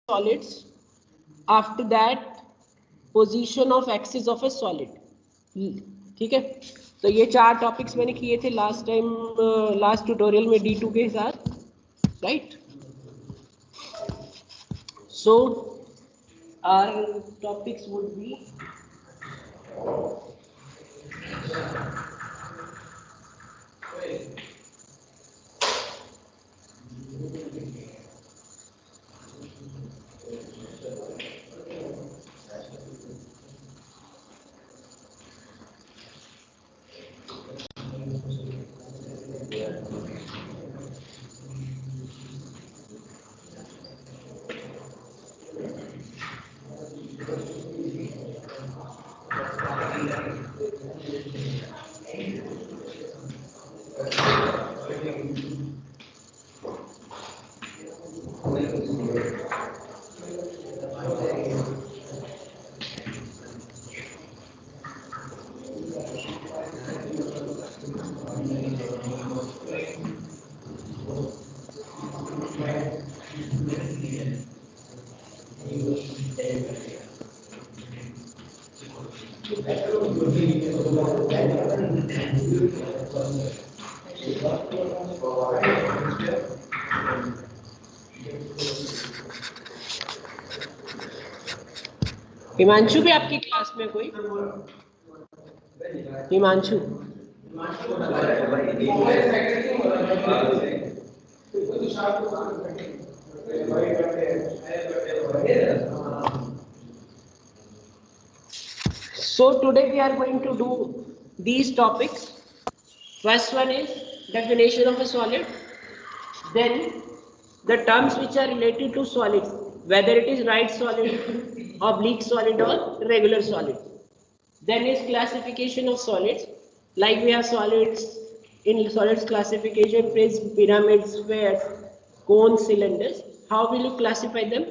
solids. After that, position of axis of a solid. ठीक है, तो ये 4 टॉपिक्स मैंने किए थे लास्ट टाइम, लास्ट ट्यूटोरियल में D2 के साथ, right. So our topics would be Himanshu भी आपकी क्लास में कोई? Himanshu So today we are going to do these topics. First one is definition of a solid, then the terms which are related to solid, whether it is right solid, oblique solid or regular solid. Then is classification of solids, like we have solids in solids classification, prism, pyramids, spheres, cones, cylinders. How will you classify them?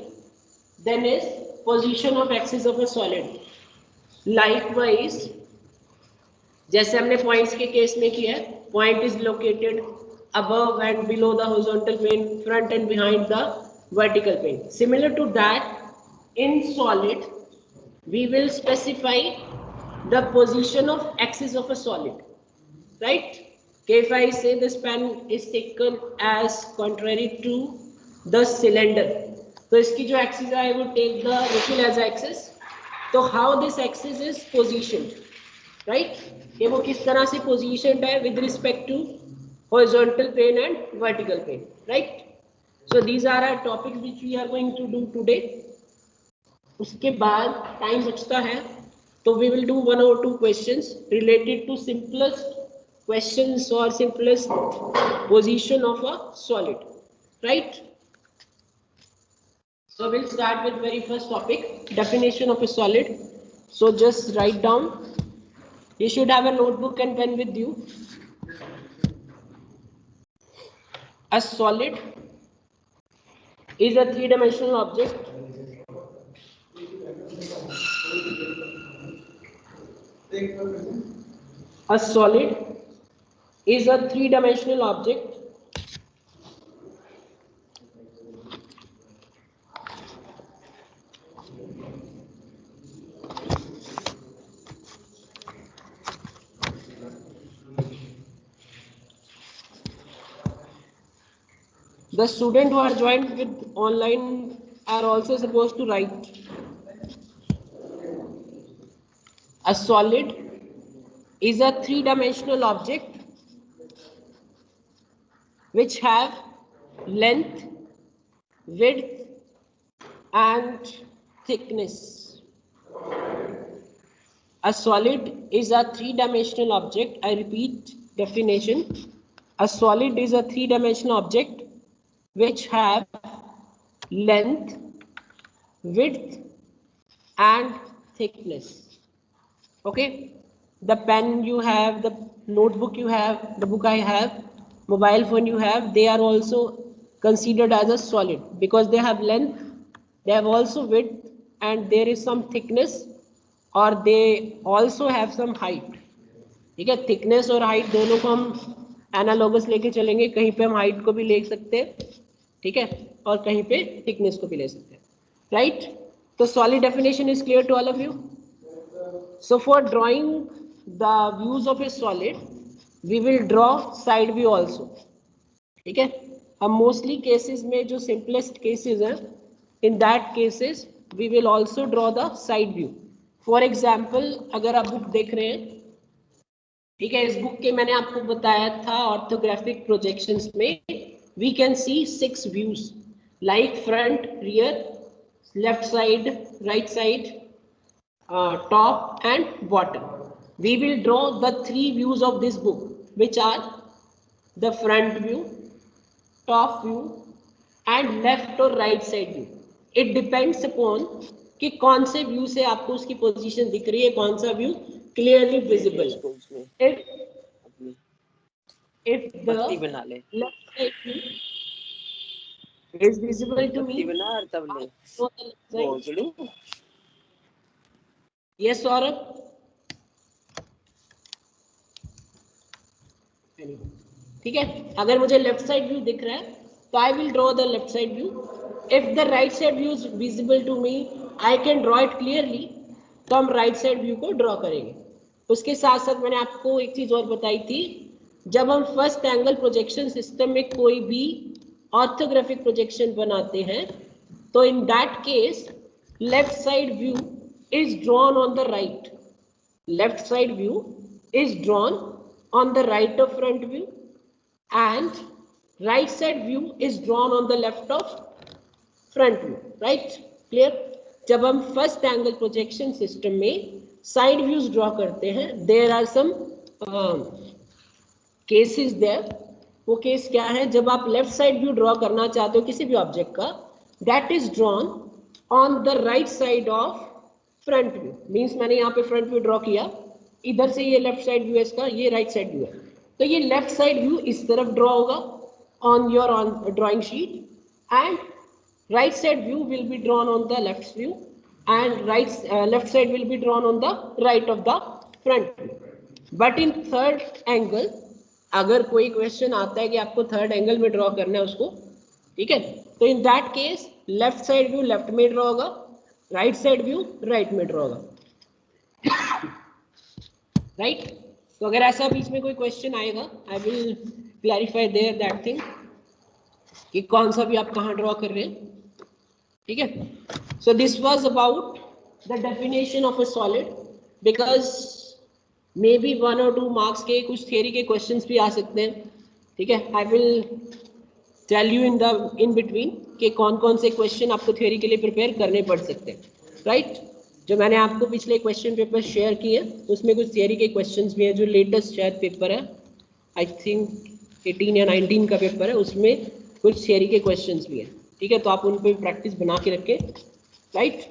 Then is position of axis of a solid. Likewise, जैसे हमने points के case में किया, point is located above and below the horizontal plane, front and behind the vertical plane. Similar to that, in solid we will specify the position of axis of a solid, right? If I say this pen is taken as contrary to the cylinder, तो इसकी जो axis है, I would take the radial as axis. तो how this axis is positioned, right? कि वो किस तरह से positioned है with respect to horizontal plane and vertical plane, right? So these are our topics which we are going to do today. उसके बाद time बचता है तो we will do 1 or 2 questions related to simplest questions or simplest position of a solid, right? So we'll start with very first topic, definition of a solid. So just write down. You should have a notebook and pen with you. A solid is a 3-dimensional object A solid is a 3-dimensional object The student who are joined with online are also supposed to write. A solid is a 3-dimensional object which have length, width and thickness. A solid is a 3-dimensional object. I repeat definition. A solid is a 3-dimensional object which have length, width and thickness. Okay, the pen you have, the notebook you have, the book I have, mobile phone you have, they are also considered as a solid because they have length, they have also width and there is some thickness और they also have some height. ठीक है, thickness और height दोनों को हम analogous लेके चलेंगे, कहीं पे हम हाइट को भी ले सकते हैं, ठीक है, और कहीं पे थिकनेस को भी ले सकते हैं. right? So solid definition is clear to all of you. So for drawing the views of a solid, we will draw side view also. ठीक है, हम मोस्टली केसेस में जो सिंपलेस्ट केसेस हैं, in that cases we will also draw the side view. For example अगर आप book देख रहे हैं, ठीक है, इस बुक के मैंने आपको बताया था ऑर्थोग्राफिक प्रोजेक्शंस में we can see 6 views like front, rear, left side, right side, top and bottom. We will draw the 3 views of this book, which are the front view, top view and left or right side view. It depends upon कि कौन से view से आपको उसकी position दिख रही है, कौन सा view clearly visible. If the left side view is visible to me, yes Saurabh, ठीक है. अगर मुझे लेफ्ट साइड व्यू दिख रहा है तो I will draw the left side view. If the right side view is visible to me, I can draw it clearly, तो हम राइट साइड व्यू को ड्रॉ करेंगे. उसके साथ साथ मैंने आपको एक चीज और बताई थी, जब हम फर्स्ट एंगल प्रोजेक्शन सिस्टम में कोई भी ऑर्थोग्राफिक प्रोजेक्शन बनाते हैं तो in that case left side view is drawn on the right. Left side view is drawn on the right of front view and right side view is drawn on the left of front view, right? Clear? जब हम first angle projection system में side views draw करते हैं, there are some cases there. वो case क्या है, जब आप लेफ्ट साइड व्यू ड्रॉ करना चाहते हो किसी भी ऑब्जेक्ट का, that is drawn on the right side of front view. Means मैंने यहाँ पे फ्रंट व्यू ड्रॉ किया, इधर से ये लेफ्ट साइड व्यू है इसका, ये राइट साइड व्यू है, तो ये लेफ्ट साइड व्यू इस तरफ ड्रॉ होगा on your on drawing sheet and right side view will be drawn on the left view and left side will be drawn on the right of the front view. But in third angle अगर कोई question आता है कि आपको third angle में draw करना है उसको, ठीक है, तो in that case left side view left में ड्रॉ होगा, राइट साइड व्यू राइट में ड्रॉ होगा. राइट? तो अगर ऐसा बीच में कोई क्वेश्चन आएगा, I will clarify there that thing कि कौन सा भी आप कहाँ ड्रॉ कर रहे हैं. ठीक है. So this was about the definition of a solid, because may be 1 और 2 मार्क्स के कुछ थियरी के क्वेश्चंस भी आ सकते हैं. ठीक है. I will tell you in between कि कौन कौन से क्वेश्चन आपको थियरी के लिए प्रिपेयर करने पड़ सकते हैं. राइट? जो मैंने आपको पिछले क्वेश्चन पेपर शेयर किए उसमें कुछ थियरी के क्वेश्चंस भी हैं. जो लेटेस्ट शायद पेपर है, आई थिंक 18 या 19 का पेपर है, उसमें कुछ थियरी के क्वेश्चंस भी हैं. ठीक है. तो आप उन पर प्रैक्टिस बना के रखें. राइट?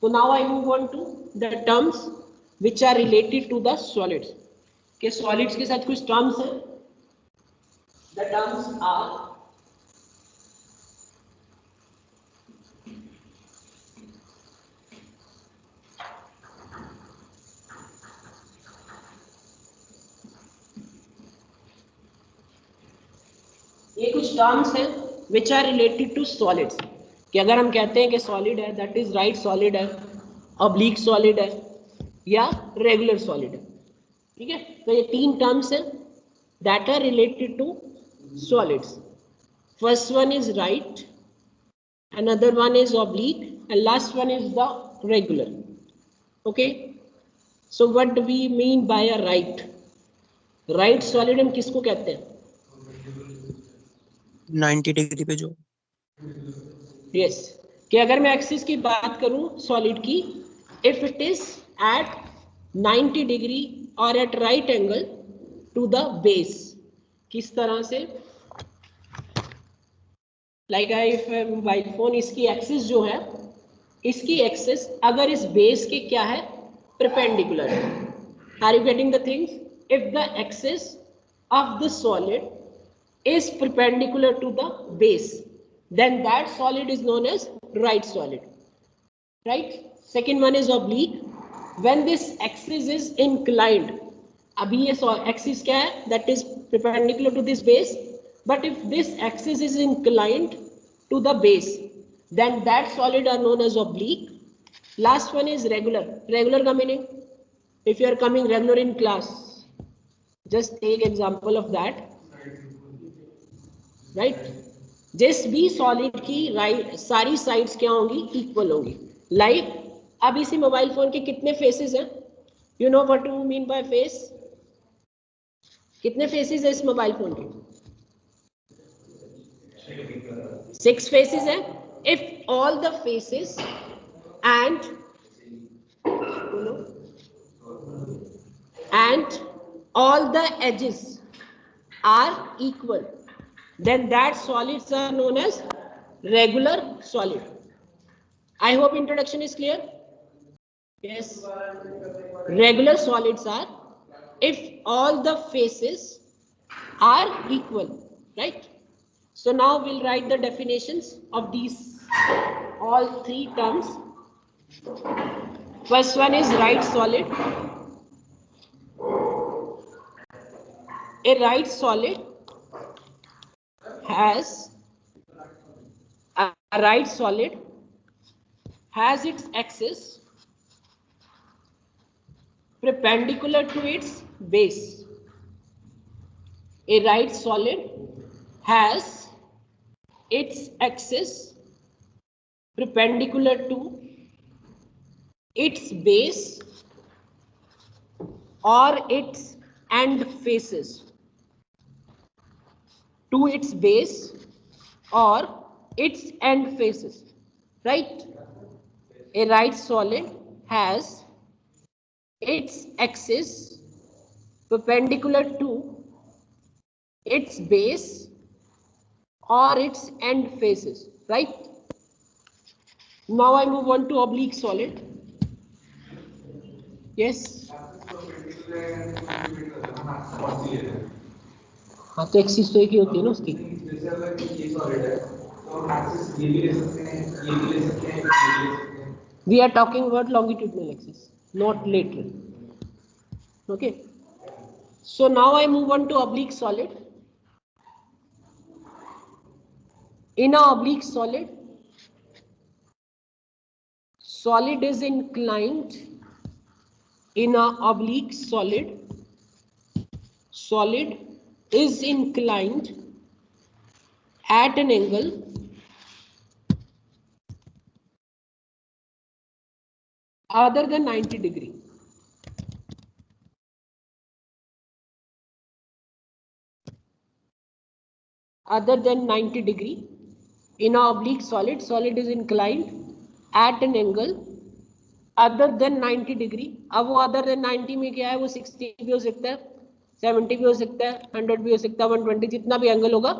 तो now I move on to the terms which are related to the solids. के सॉलिड्स के साथ कुछ टर्म्स हैं. द टर्म्स आर ये कुछ टर्म्स हैं which are related to solids. कि अगर हम कहते हैं कि सॉलिड है, दैट इज राइट सॉलिड है, ऑब्लिक सॉलिड है या रेगुलर सॉलिड है. ठीक है. तो ये 3 टर्म्स हैं that are related to solids. First one is right, another one is oblique and last one is the regular. Okay. So what do we mean by a right? Right solid हम किसको कहते हैं? 90 degree पे जो. Yes. कि अगर मैं axis की बात करूं सॉलिड की, if it is at 90 degree और at right angle to the base. किस तरह से? लाइक इफ मोबाइल फोन, इसकी एक्सिस जो है, इसकी एक्सिस अगर इस बेस के क्या है, परपेंडिकुलर है. Are you getting the things? If the axis of the solid is perpendicular to the base, then that solid is known as right solid. Right? Second one is oblique. When this axis is inclined, अभी ये axis क्या है? That is perpendicular to this base. But if this axis is inclined to the base, then that solid are known as oblique. Last one is regular. Regular का meaning, if you are coming regular in class, just take example of that, right? जिस भी solid की सारी sides क्या होंगी, equal होंगी. Like अब इसी मोबाइल फोन के कितने फेसेस हैं? You know what you mean by face? कितने फेसेस है इस मोबाइल फोन के? 6 faces है. If all the faces and all the edges are equal, then that solids are known as regular solid. I hope introduction is clear. Yes, regular solids are if all the faces are equal, right? So now we'll write the definitions of these all three terms. First one is right solid. A right solid has its axis perpendicular to its base. A right solid has its axis perpendicular to its base or its end faces. To its base or its end faces, right? A right solid has its axis perpendicular to its base or its end faces, right? Now I move on to oblique solid. Yes. हाँ तो axis तो एक ही होती है ना उसकी. We are talking about longitudinal axis, not lateral. Okay. So now I move on to oblique solid. In a oblique solid, solid is inclined. In a oblique solid, solid is inclined at an angle other than 90 degree. Other than 90 degree. In a oblique solid, solid is inclined at an angle other than 90 degree. अब वो other than 90 में क्या है? वो 60 भी हो सकता है, 70 भी हो सकता है, 100 भी हो सकता है, 120, जितना भी एंगल होगा,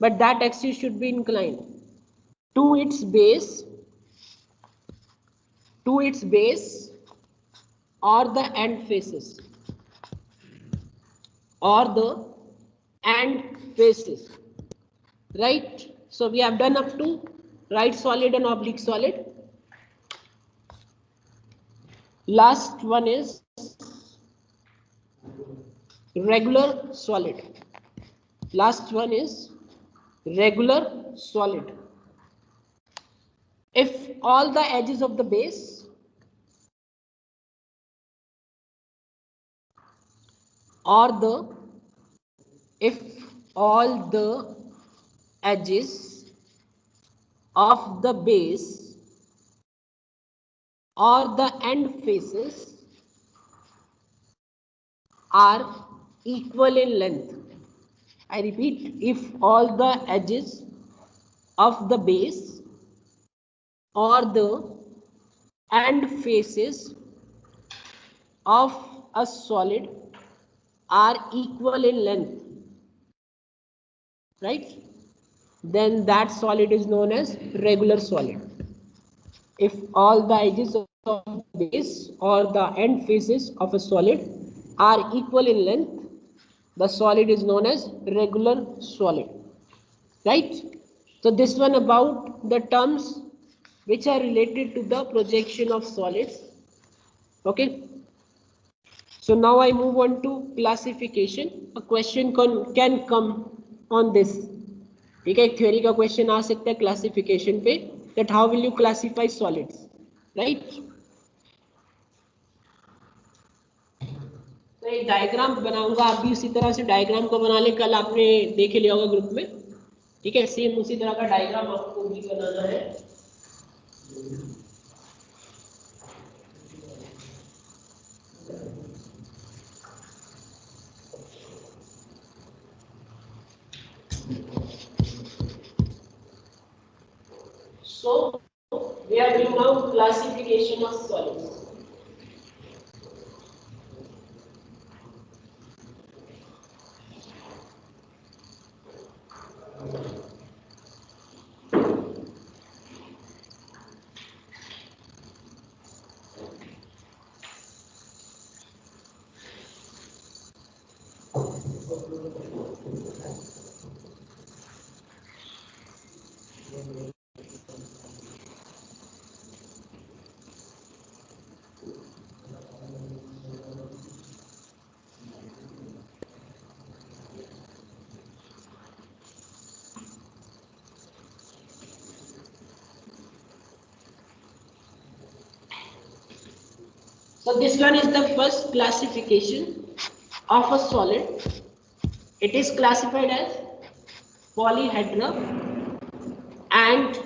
but that axis should be inclined to its base or the end faces, right? So we have done up to right solid and oblique solid. Last one is regular solid. Last one is regular solid. If all the edges of the base if all the edges of the base or the end faces are equal in length. I repeat, if all the edges of the base or the end faces of a solid are equal in length, right? Then that solid is known as regular solid. If all the edges of the base or the end faces of a solid are equal in length, the solid is known as regular solid, right? So this one about the terms which are related to the projection of solids. Okay. So now I move on to classification. A question can come on this. ठीक है, एक theory का question आ सकता है classification पे. that how will you classify solids, right? तो एक diagram बनाऊंगा, आप भी उसी तरह से डायग्राम को बना ले, कल आपने देख लिया होगा ग्रुप में, ठीक है? सेम उसी तरह का डायग्राम आपको भी बनाना है। So we are doing now classification of solids. So this one is the first classification of a solid. It is classified as polyhedra and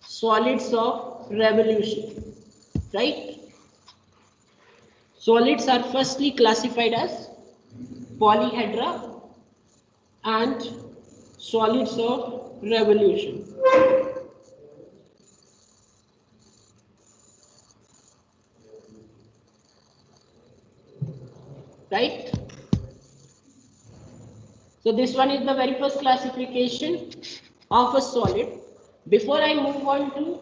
solids of revolution, right? Solids are firstly classified as polyhedra and solids of revolution. Right? So this one is the very first classification of a solid. Before I move on to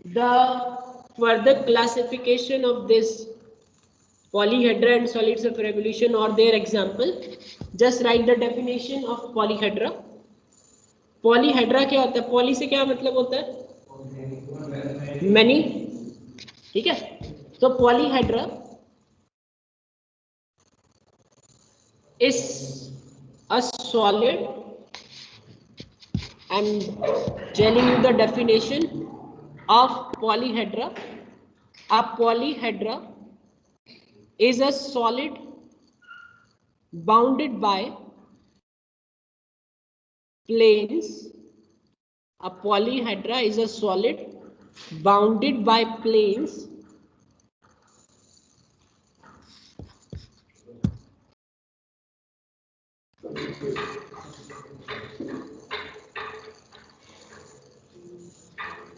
the further classification of this polyhedra and solids of revolution or their example, just write the definition of polyhedra. Polyhedra क्या होता है? Poly से क्या मतलब होता है? Many. ठीक है? तो polyhedra is a solid. I'm telling you the definition of polyhedra. A polyhedra is a solid bounded by planes. A polyhedra is a solid bounded by planes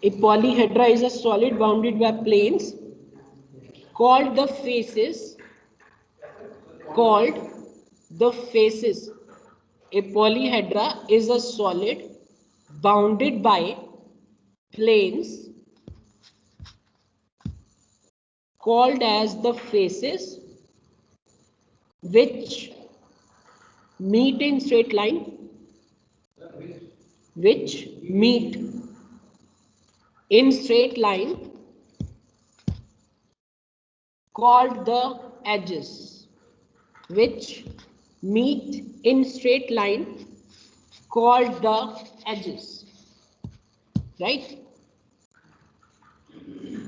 A polyhedra is a solid bounded by planes called the faces. A polyhedra is a solid bounded by planes called as the faces, which meet in straight line, called the edges, right?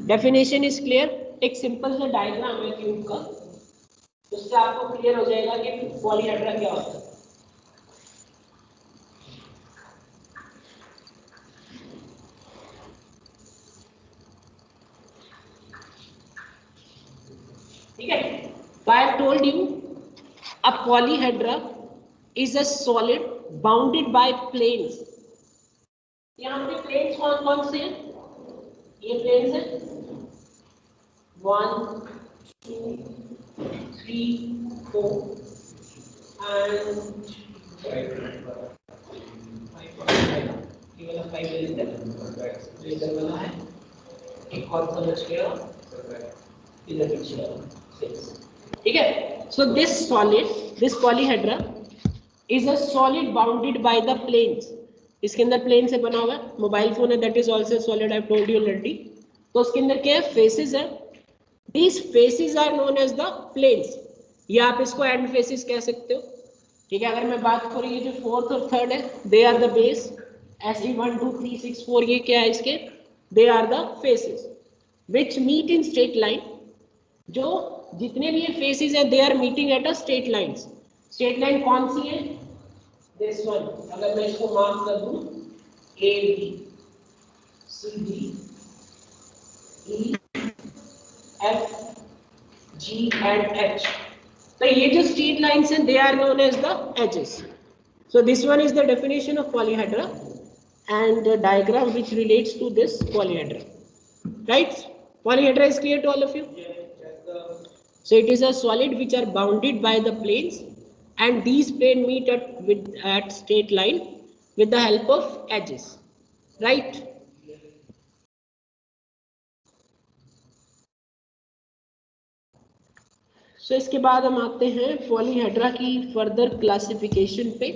Definition is clear. एक simple सा diagram है cube का, उससे आपको clear हो जाएगा कि polyhedra क्या होता है। ठीक है? I have told you a polyhedra is a solid bounded by planes. यहाँ पे प्लेन्स कौन कौन से हैं? ये प्लेन्स हैं 1, 2, 3, 4 and 5. ये वाला 5 लेजर वाला है। एक और समझ गया इधर पीछे 6. ठीक है? So this polyhedra is a solid bounded by the planes. इसके अंदर प्लेन से बना हुआ है। मोबाइल फोन है, that is also solid, I have told you already. तो उसके अंदर क्या है? फेसेस है। These faces are known as the planes, या आप इसको एंड फेसेस कह सकते हो। ठीक है? अगर मैं बात करूँ ये जो फोर्थ और थर्ड है, दे आर द बेस ऐसे 1 2 3 6 4 ये क्या है इसके, they are the faces which meet in straight line. जो जितने भी ये फेसेस है they are meeting at a straight line. Straight line कौन सी है, दिस वन। अगर मैं इसको मार्क कर दूं A B C D E F G and H, तो ये जो स्ट्रेट लाइंस हैं they are known as the edges. So this one is the definition of polyhedra and the diagram which relates to this polyhedra. Right? Polyhedra is clear to all of you? So it is a solid which are bounded by the planes, and these planes meet at straight line with the help of edges. Right? So इसके बाद हम आते हैं polyhedra की further classification पे।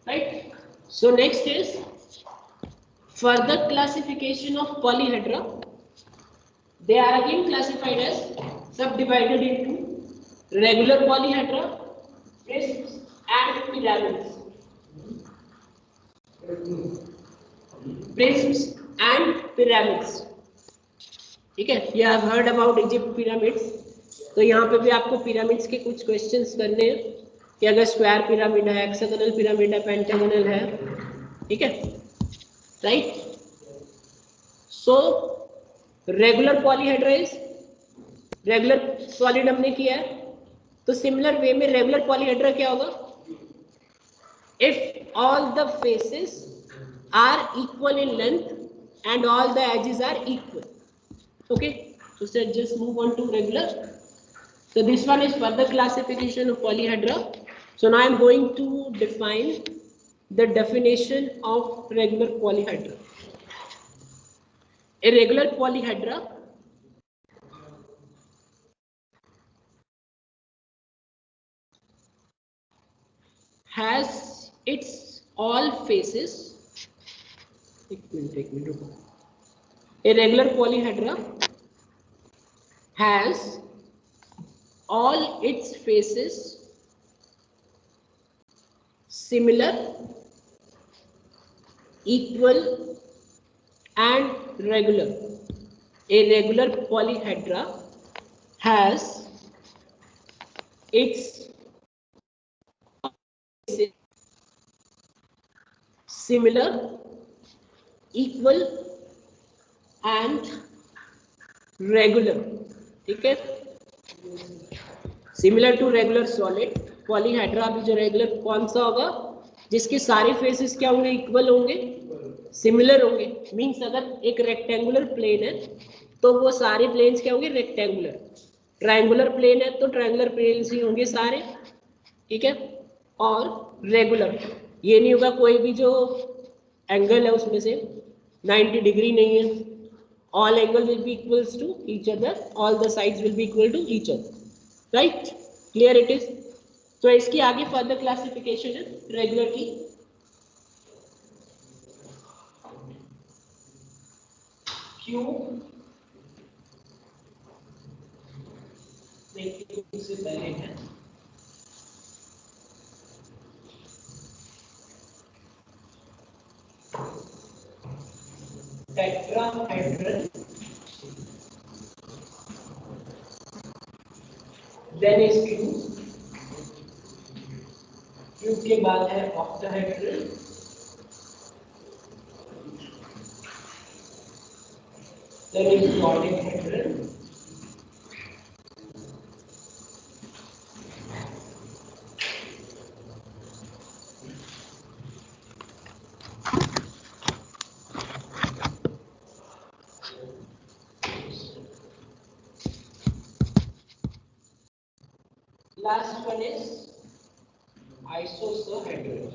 Right? So next is further classification of polyhedra. They are again classified as subdivided into regular polyhedra, prisms and pyramids. Prisms and pyramids. ठीक है, you have heard about Egypt pyramids. तो यहाँ पे भी आपको pyramids के कुछ क्वेश्चंस करने हैं कि अगर स्क्वायर पिरामिड है, हेक्सागोनल पिरामिड है, पेंटागोनल है, ठीक है, right. So regular polyhedra is, regular solid हमने किया है, तो सिमिलर वे में रेगुलर पॉलीहेड्रा क्या होगा, if all the faces are equal in length and all the edges are equal. Okay, so just move on to regular. So this one is further classification of polyhedra. So now I am going to define the definition of regular polyhedra. A regular polyhedra has its all faces. A regular polyhedra has all its faces similar, equal and regular. A regular polyhedra has its faces similar, equal and regular. ठीक है, similar to regular solid. Polyhedra भी जो regular कौन सा होगा, जिसके सारे faces क्या होंगे, इक्वल होंगे, सिमिलर होंगे। मींस अगर एक रेक्टेंगुलर प्लेन है तो वो सारे प्लेन्स क्या होंगे, रेक्टेंगुलर। ट्रायंगुलर प्लेन है तो ट्रायंगुलर प्लेन्स ही होंगे सारे, ठीक है। और रेगुलर ये नहीं होगा कोई भी जो एंगल है उसमें से 90 डिग्री नहीं है, all angle will be equals to each other, all the sides will be equal to each other, right? Clear it is? तो इसकी आगे फर्दर क्लासिफिकेशन है रेगुलर की। क्यूब से पहले है tetrahedral, then is cube, cube के बाद है octahedral, then is dodecahedral, last one is isosahedral.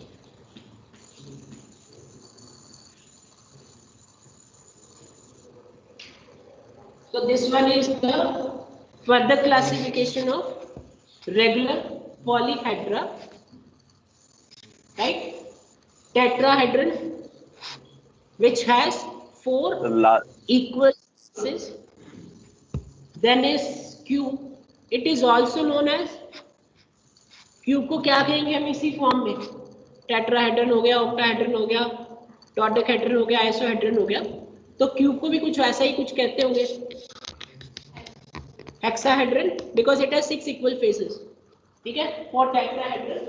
So this one is the further classification of regular polyhedra, right? Tetrahedron, which has four equal faces. Then is cube. It is also known as cube को क्या कहेंगे हम इसी form में, tetrahedron हो गया, octahedron हो गया, डोडेकाहेड्रन हो गया, आइसोहेड्रन हो गया. तो क्यूब को भी कुछ वैसा ही कुछ कहते होंगे, hexahedron, because it has 6 equal faces. ठीक है, for tetrahedron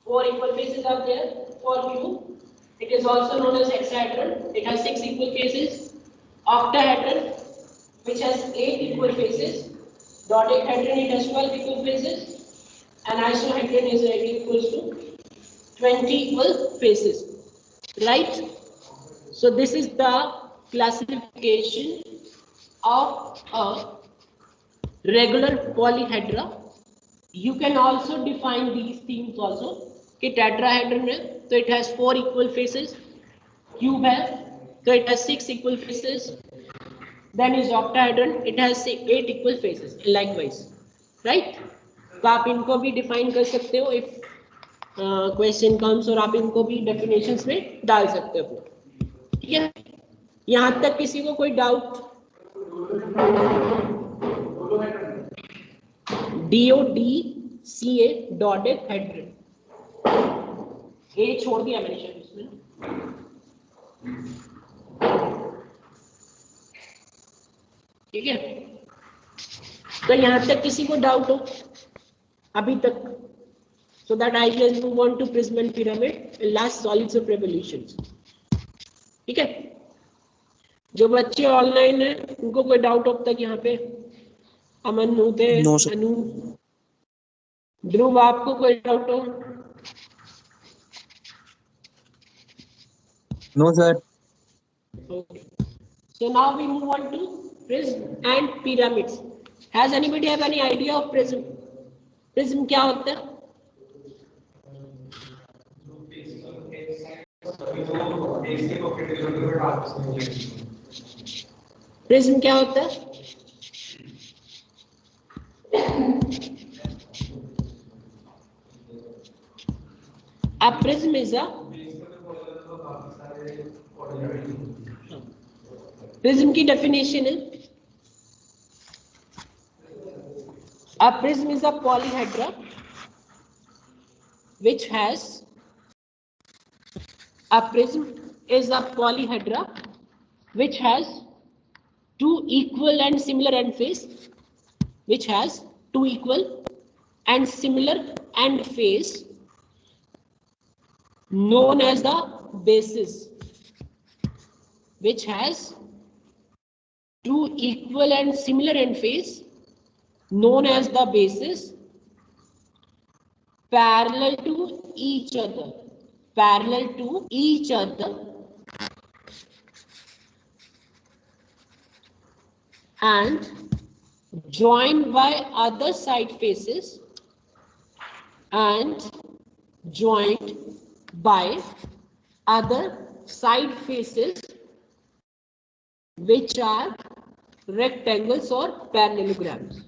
4 equal faces are there. For cube it is also known as hexahedron. It has 6 equal faces. Octahedron, which has 8 equal faces. Dodecahedron, it has 12 equal faces. And isohedron is equals to 20 equal faces. Right? So this is the classification of a regular polyhedra. You can also define these themes also. कि tetrahedron है तो it has 4 equal faces, cube है तो it has 6 equal faces, then is octahedron, it has 8 equal faces, likewise, right. तो आप इनको भी define कर सकते हो इफ क्वेश्चन कम्स, और आप इनको भी डेफिनेशंस में डाल सकते हो. ठीक है, यहाँ तक किसी को कोई डाउट? DODCA डोडेकाहेड्रन, ए छोड़ दिया मैंने शायद इसमें. ठीक है, तो यहां तक किसी को डाउट हो अभी तक? So that I can move on to prism and pyramid, last solids of revolutions. ठीक है, जो बच्चे ऑनलाइन है उनको कोई डाउट अब तक यहाँ पे? अमन, उदय, अनु, ध्रुव, आपको कोई डाउट हो? No, sir. Okay. So now we move on to prism and pyramids. Has anybody have any idea of prism? Prism क्या होता है? Prism क्या होता है? A prism is a prism की definition है, a prism is a polyhedra which has, a prism is a polyhedra which has two equal and similar end face, which has two equal and similar end face known as the basis, which has two equal and similar end face known as the basis, parallel to each other, parallel to each other, and joined by other side faces, and joined by other side faces which are rectangles or parallelograms.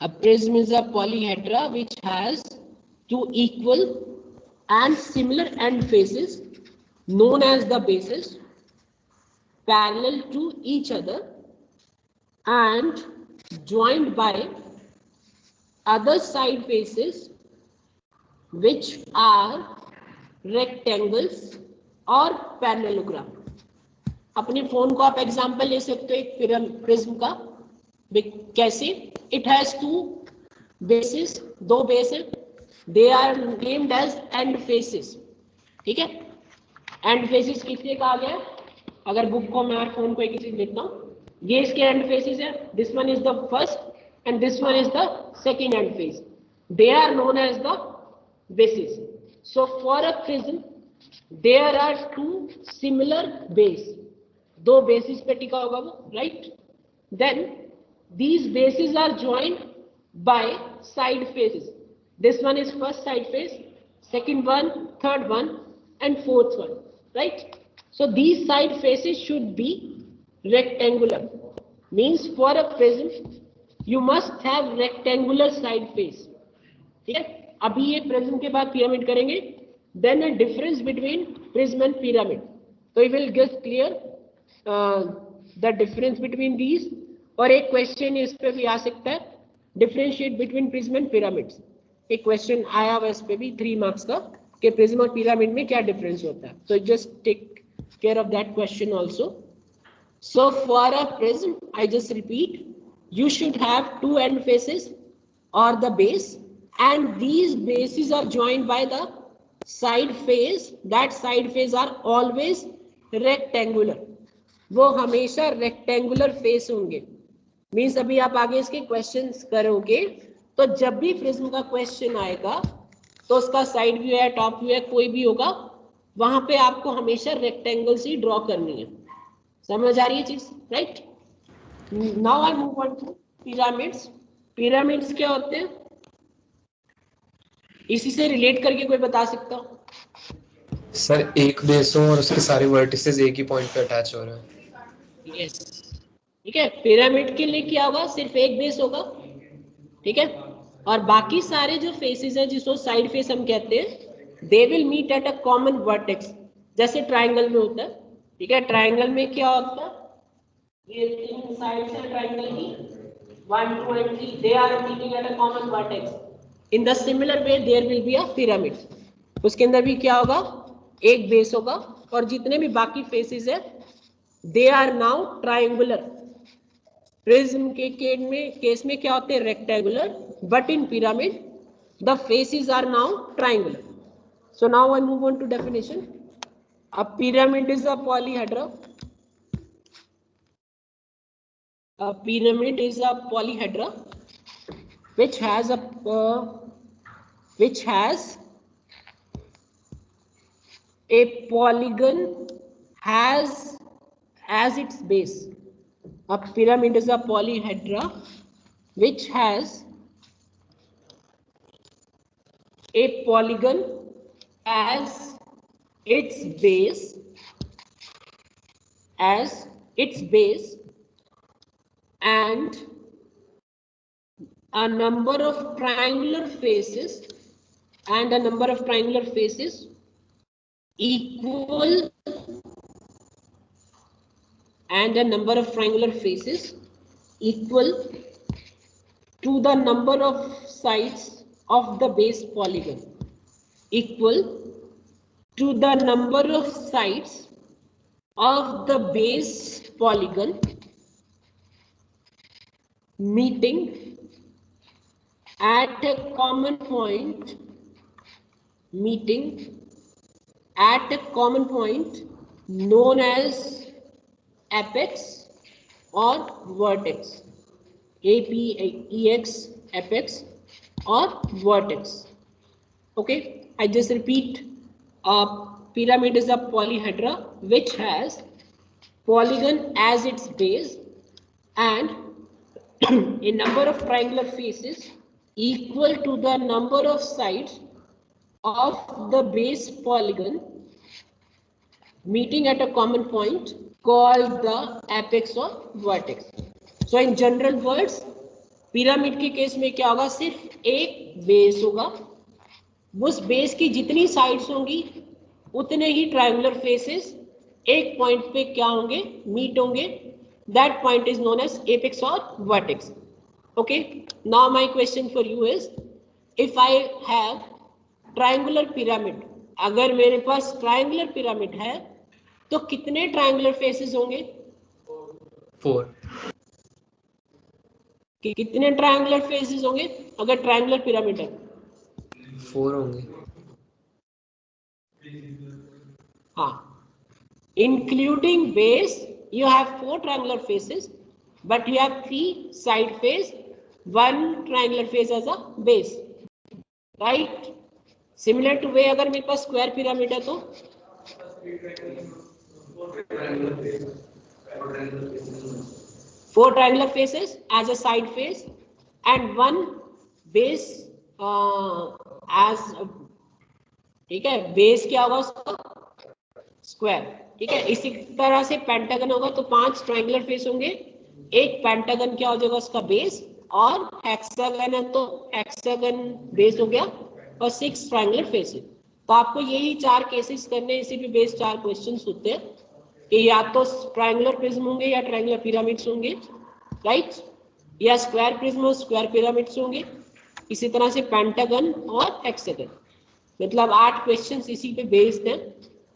A prism is a polyhedra which has two equal and similar end faces known as the bases, parallel to each other and joined by other side faces which are rectangles or parallelogram. अपने phone को आप example ले सकते हो एक prism का. कैसे? It has two basis, दो बेस है, they are named as end faces. ठीक है, एंड फेसेस किसके कहा गया? अगर बुक को मैं फोन को एक चीज लिखता हूँ, ये इसके एंड फेसेस है, this one is the first end this one is the second end face, they are known as the bases. So for a prism there are two similar base, दो bases पे टिका होगा वो, right? Then these bases are joined by side faces. This one is first side face, second one, third one and fourth one, right? So these side faces should be rectangular means for a prism you must have rectangular side face. ठीक है, अभी ये prism के बाद pyramid करेंगे, then a difference between prism and pyramid. तो you will get clear the difference between these. और एक क्वेश्चन इस पे भी आ सकता है, differentiate between prism and pyramids. एक क्वेश्चन आया हुआ इस पे भी 3 मार्क्स का कि प्रिज्म और पिरामिड में क्या डिफरेंस होता है. तो just take care of that question also. So for a prism, I just repeat, you should have 2 end faces or the base, and these bases are joined by the side face. That side face are always rectangular. वो हमेशा rectangular face होंगे. Means अभी आप आगे इसके questions करोगे तो जब भी prism का question आएगा तो उसका side view है, top view है, कोई भी होगा, वहां पे आपको हमेशा rectangles ही draw करनी है. समझ आ रही है चीज, right? Now I move on to pyramids. Pyramids क्या होते हैं, इसी से रिलेट करके कोई बता सकता हो? सर एक बेस हो और उसके सारे वर्टिसेस एक ही पॉइंट पे अटैच हो रहे हैं. यस, ठीक है. पिरामिड के लिए क्या होगा, सिर्फ एक बेस होगा, ठीक है, और बाकी सारे जो फेसेस हैं जिसको साइड फेस हम कहते हैं, they will meet at a common vertex. जैसे ट्राइंगल में होता है, ठीक है. ट्राइंगल में क्या होता है, ये 3 साइड्स है ट्राइंगल की, 1 2 and 3, they are meeting at a common vertex. In the similar way there will be a pyramid. उसके अंदर भी क्या होगा, एक बेस होगा और जितने भी बाकी फेसेस है they are now triangular. Prism के केस में क्या होते हैं, rectangular, but in pyramid the faces are now triangular. So now I move on to definition. A pyramid is a polyhedra. A pyramid is a polyhedra which has a polygon as its base. A pyramid is a polyhedra which has a polygon as its base and a number of triangular faces equal to the number of sides of the base polygon, equal to the number of sides of the base polygon meeting at a common point known as apex or vertex. APEX, apex or vertex. Okay, I just repeat. A pyramid is a polyhedra which has polygon as its base and a number of triangular faces equal to the number of sides of the base polygon meeting at a common point called the apex or vertex. So in general words, pyramid के case में क्या होगा, सिर्फ एक base होगा, उस base की जितनी साइड्स होंगी उतने ही ट्रायंगुलर फेसेस एक पॉइंट पे क्या होंगे, मीट होंगे. That point is known as apex और vertex. Okay, now my question for you is, if I have triangular pyramid, अगर मेरे पास ट्रायंगुलर पिरामिड है तो कितने ट्रायंगुलर फेसेस होंगे? 4. कितने ट्रायंगुलर फेसेस होंगे अगर ट्रायंगुलर पिरामिड है? 4 होंगे. हाँ, including base you have 4 triangular faces but you have 3 side face, 1 triangular face as a base, right? Similar to way अगर मेरे पास स्क्वायर पिरामिड है तो 4 triangular faces as a side face and 1 base as, ठीक है, base क्या होगा उसका? Square, ठीक है। इसी तरह से पेंटागन होगा तो 5 ट्रायंगुलर फेस होंगे, एक पेंटागन क्या हो जाएगा उसका बेस, और हेक्सागन है तो हेक्सागन बेस हो गया, और 6 ट्रायंगुलर फेस है। तो आपको यही 4 केसेस करने, इसी पे बेस्ड 4 क्वेश्चंस होते हैं कि या तो ट्रायंगुलर प्रिज्म होंगे या ट्रायंगुलर पिरामिड्स होंगे, राइट, या स्क्वायर प्रिज्म और स्क्वायर पिरामिड्स होंगे, इसी तरह से पेंटागन और हेक्सागन। मतलब 8 क्वेश्चंस इसी पे बेस्ड हैं,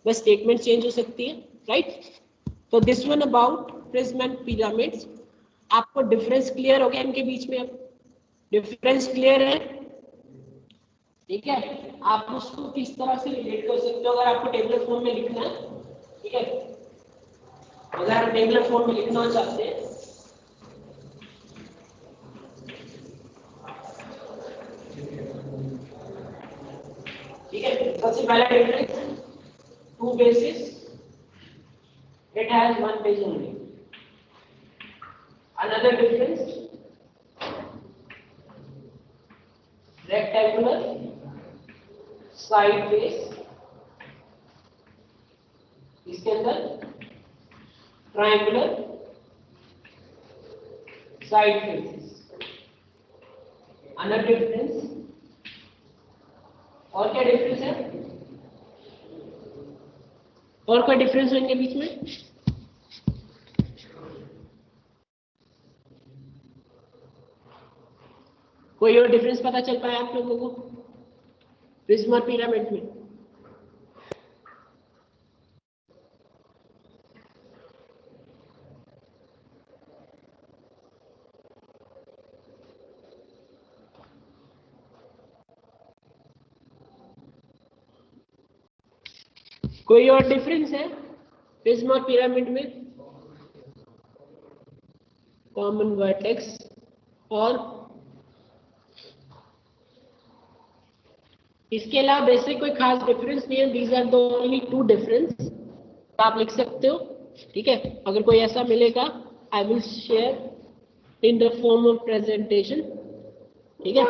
बस स्टेटमेंट चेंज हो सकती है, राइट। तो this one about prism and pyramids. आपको डिफरेंस क्लियर हो गया इनके बीच में? अब डिफरेंस क्लियर है, ठीक है। आप उसको किस तरह से रिलेट कर सकते हो अगर आपको टेबलर फॉर्म में लिखना है, ठीक है। अगर आप टेबलर फॉर्म में लिखना चाहते हैं, ठीक है। सबसे पहला difference, 2 bases, it has 1 base only. Another difference, rectangular side face, इसके अंदर triangular side faces. Another difference, और क्या डिफरेंस है, और कोई डिफरेंस है इनके बीच में? कोई और डिफरेंस पता चल पाया आप लोगों को प्रिज्म और पिरामिड में? कोई और डिफरेंस है प्रिज्म और पिरामिड में? कॉमन वर्टेक्स, और इसके अलावा वैसे कोई खास डिफरेंस नहीं है। These are the only 2 difference आप लिख सकते हो, ठीक है। अगर कोई ऐसा मिलेगा I will share in the form of presentation, ठीक है।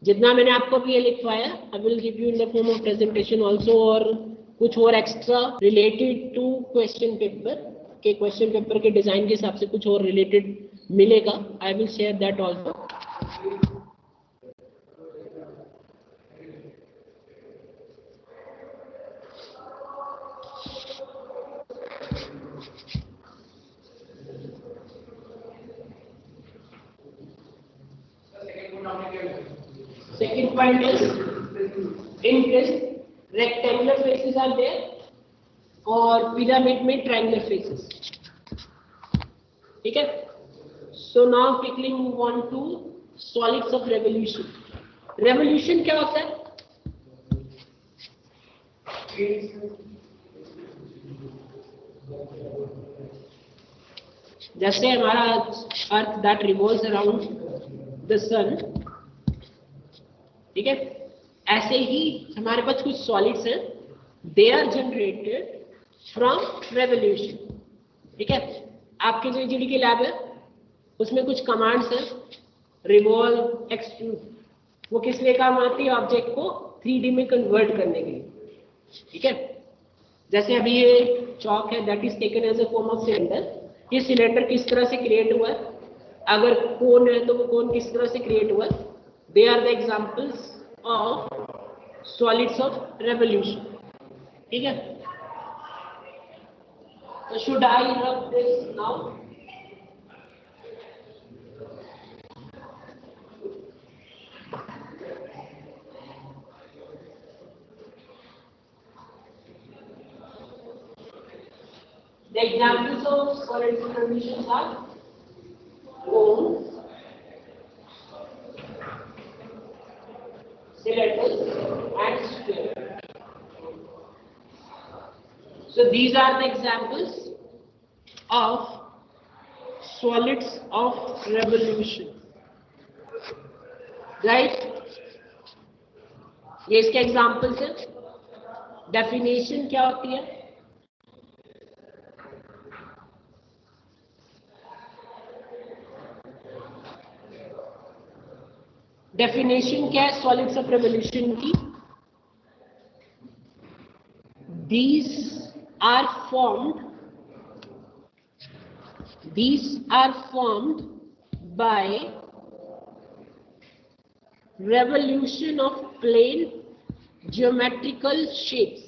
जितना मैंने आपको भी ये लिखवाया I will give you in the form of presentation also, और कुछ और extra related to question paper के, क्वेश्चन पेपर के डिजाइन के हिसाब से कुछ और रिलेटेड मिलेगा, I will share that also. Second point is, in prism rectangular faces are there और pyramid में triangular faces, ठीक है। So now quickly move on to solids of revolution. Revolution क्या होता है? जैसे हमारा earth that revolves around the sun, ठीक है, ऐसे ही हमारे पास कुछ सॉलिड्स हैं, they are generated from revolution, ठीक है। आपके जो जीडी की लैब है उसमें कुछ कमांड्स हैं, रिवॉल्व, एक्सट्रूड, वो किस लिए काम आती है? ऑब्जेक्ट को 3D में कन्वर्ट करने के लिए, ठीक है। जैसे अभी ये चौक है that is taken as a form of cylinder, ये सिलेंडर किस तरह से क्रिएट हुआ है? अगर कोन है तो वो कोन किस तरह से क्रिएट हुआ है? They are the examples of solids of revolution, ठीक है। तो should I rub this now? The examples of solid revolutions are cones, cylinders, and sphere. So these are the examples of solids of revolution, right? ये इसके examples हैं। Definition क्या होती है? Definition क्या है सॉलिड्स ऑफ रेवोल्यूशन की? These are formed, these are formed by revolution of plane geometrical shapes.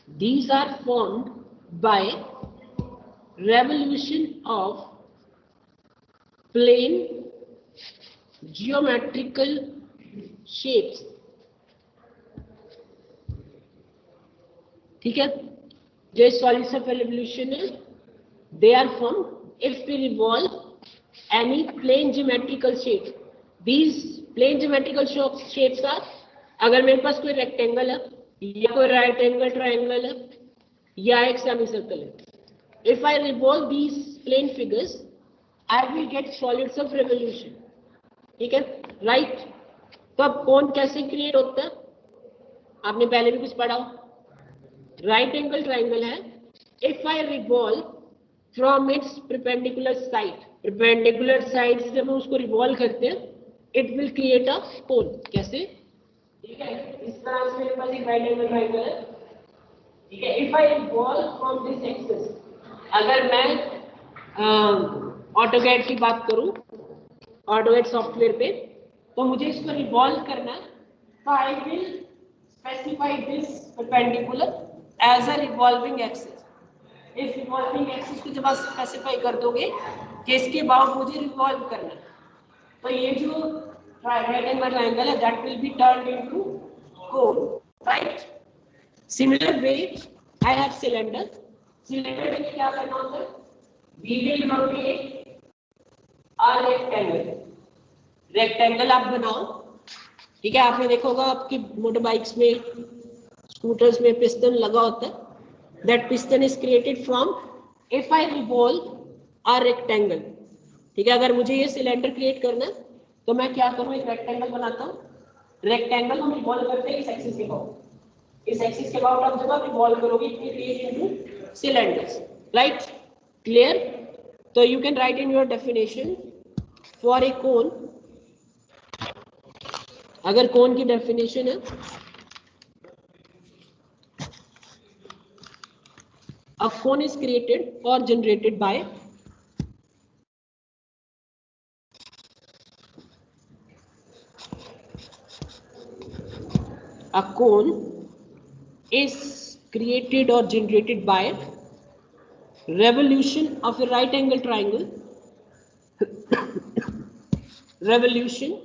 These are formed by revolution of plane geometrical shapes. ठीक है, जो solids of revolution है, they are formed if we revolve any plane geometrical shape. These plane geometrical shapes are, अगर मेरे पास कोई rectangle है या कोई राइट एंगल ट्रायंगल है या एक सेमी सर्कल है, if I revolve these plane figures, I will get solids of revolution. ठीक है, राइट। तो अब कोन कैसे क्रिएट होता है, आपने पहले भी कुछ पढ़ा हो। राइट एंगल ट्रायंगल है, if I revolve from its perpendicular side से जब हम उसको रिवॉल्व करते हैं, इट विल क्रिएट अ कोन। कैसे, ठीक है, इस तरह से मेरे पास एक राइट एंगल ट्रायंगल है, ठीक है। If I revolve from this axis, अगर मैं ऑटोकैड की बात करूं, ऑटोकैड सॉफ्टवेयर पे, तो मुझे इसको रिवॉल्व करना है, तो I will specify this perpendicular as a revolving axis. इस रिवॉल्विंग एक्सिस को जब आप स्पेसिफाई कर दोगे कि इसके अबाउट मुझे रिवॉल्व करना है, तो ये जो राइट एंगल ट्रायंगल है that will be turned into cone, right. Similar way I have cylinder. Cylinder में क्या करना होता है, we will rotate a rectangle आप बनाओ, ठीक है। आपने देखा होगा आपकी मोटर बाइक्स में, स्कूटर्स में पिस्टन लगा होता है। That piston is created from, if I revolve a rectangle, ठीक है। अगर मुझे ये सिलेंडर क्रिएट करना है तो मैं क्या करूँ, एक रेक्टेंगल बनाता हूँ। रेक्टेंगल हम रिवॉल्व करते हैं इस एक्सिस के अबाउट। इस एक्सिस के अबाउट आप जब आप रिवॉल्व करोगे it will create into cylinders, right, clear. तो you can write in your definition for a cone. अगर कोन की डेफिनेशन है, a cone is created or generated by a cone is created or generated by revolution of a right angle triangle revolution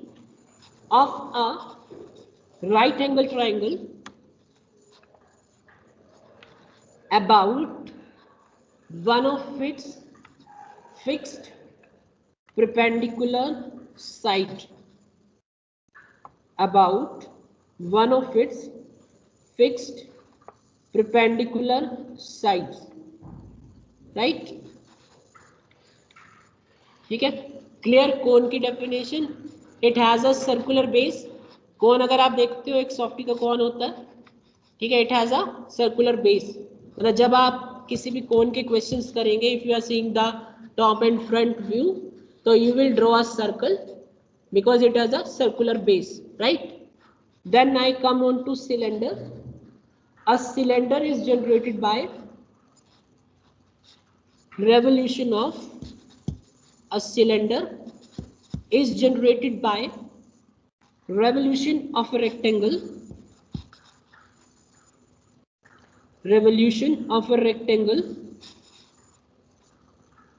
of a right angle triangle about one of its fixed perpendicular side, about one of its fixed perpendicular sides, right, ठीक है, clear. Cone की definition, it has a circular base. Cone अगर आप देखते हो एक softy का कोन होता है, ठीक है, it has a circular base. मतलब जब आप किसी भी कोन के क्वेश्चंस करेंगे, if you are seeing the top and front view, तो you will draw a circle because it has a circular base, right. Then I come on to cylinder. A cylinder is generated by revolution of a cylinder is generated by revolution of a rectangle, revolution of a rectangle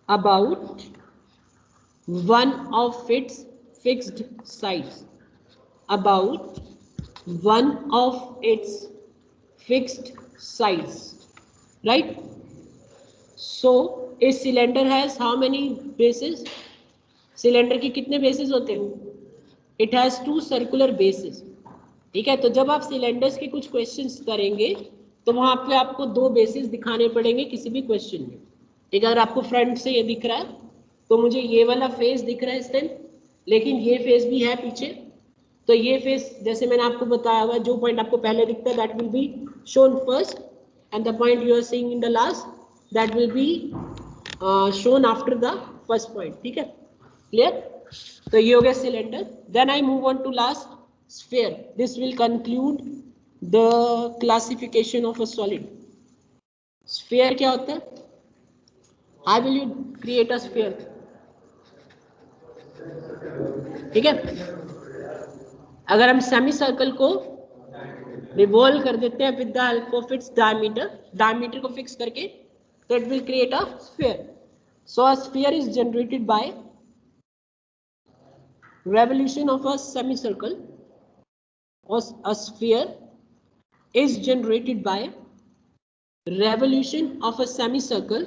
about one of its fixed sides, about one of its fixed sides, right. So a cylinder has how many bases? Cylinder की कितने basis होते हैं? It has 2 circular basis, ठीक है। तो जब आप cylinders के कुछ क्वेश्चंस करेंगे तो वहां पे आपको 2 बेसिस दिखाने पड़ेंगे किसी भी क्वेश्चन में, ठीक है। अगर आपको फ्रंट से ये दिख रहा है तो मुझे ये वाला फेस दिख रहा है इस टाइम, लेकिन ये फेस भी है पीछे, तो ये फेस जैसे मैंने आपको बताया हुआ, जो पॉइंट आपको पहले दिखता है that will be shown first and the point you are seeing in the last that will be shown after the first point, ठीक है, क्लियर। तो ये हो गया cylinder. Then I move on to last, sphere. This will conclude the classification of a solid. Sphere क्या होता है? How will you create a sphere? ठीक है, अगर हम सेमी सर्कल को रिवॉल्व कर देते हैं with the help of its diameter को फिक्स करके, तो it will create a sphere. So a sphere is generated by revolution of a semicircle, or a sphere is generated by revolution of a semicircle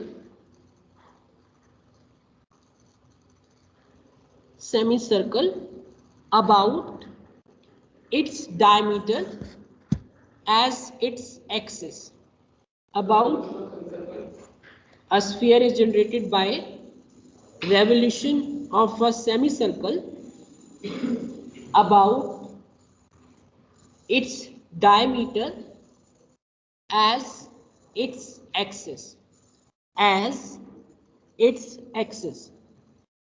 about its diameter as its axis. About a sphere is generated by revolution of a semicircle about its diameter as its axis.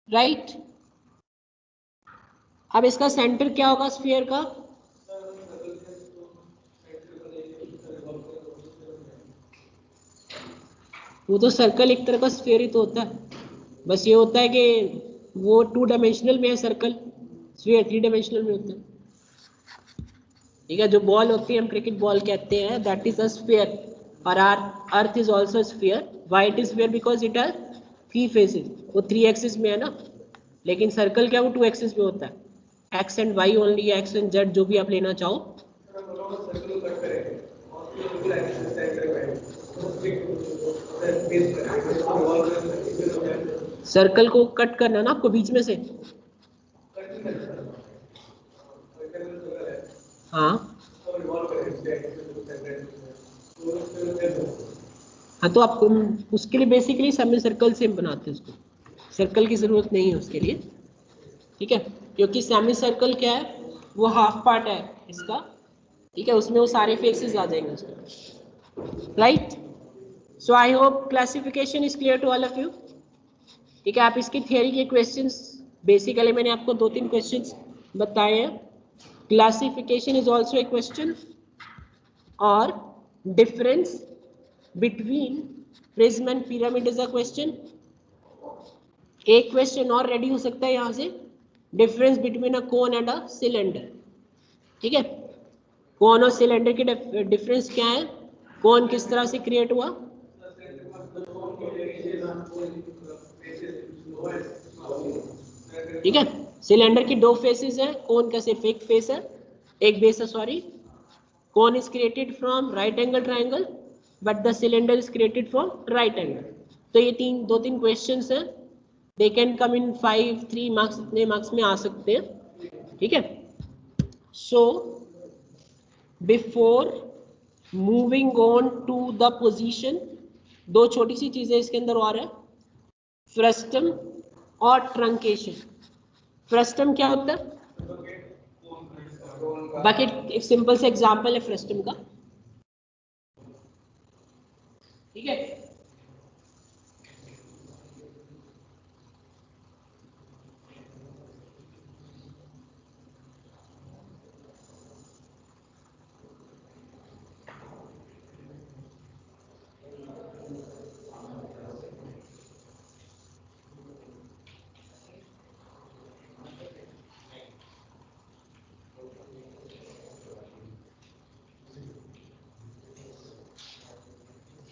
Right? अब इसका centre क्या होगा sphere का? वो तो circle एक तरह का स्फीयर ही तो होता है, बस ये होता है कि वो 2 डायमेंशनल में है सर्कल, स्फीयर 3 डायमेंशनल में होता है. ठीक है, जो बॉल होती है हम क्रिकेट बॉल कहते हैं, दैट इज अ स्फीयर. और our earth is also sphere. Why it is sphere? Because it has 3 faces. वो 3 एक्सिस में है ना, लेकिन सर्कल क्या वो 2 एक्सिस में होता है. X and Y only, X and Z जो भी आप लेना चाहो. सर्कल को कट करना ना आपको बीच में से. हाँ हाँ, तो आप उसके लिए बेसिकली सेमी सर्कल से बनाते हैं उसको, सर्कल की जरूरत नहीं है उसके लिए. ठीक है, क्योंकि सेमी सर्कल क्या है, वो हाफ पार्ट है इसका. ठीक है, उसमें वो सारे फेसेस आ जाएंगे उसमें. Right? So I hope classification is clear to all of you. ठीक है, आप इसकी थियरी के क्वेश्चंस, बेसिकली मैंने आपको 2-3 क्वेश्चंस बताए हैं. Classification is also a question, और difference between prism and pyramid is a question. एक क्वेश्चन और रेडी हो सकता है यहां से, difference between a cone and a cylinder. ठीक है, कोन और सिलेंडर की डिफरेंस क्या है, कोन किस तरह से क्रिएट हुआ. ठीक है, सिलेंडर की 2 फेसेस है, कोन का सिर्फ एक फेस है, एक बेस है sorry. Cone is created from right angle triangle, but the cylinder is created from right angle. तो ये 2-3 क्वेश्चंस हैं. They can come in 5-3 marks, इतने मार्क्स में आ सकते हैं. ठीक है, so before moving on to the position, 2 छोटी सी चीजें इसके अंदर और है, फ्रस्टम और ट्रंकेशन. फ्रस्टम क्या होता है? बकेट एक सिंपल से एग्जांपल है फ्रस्टम का. ठीक है,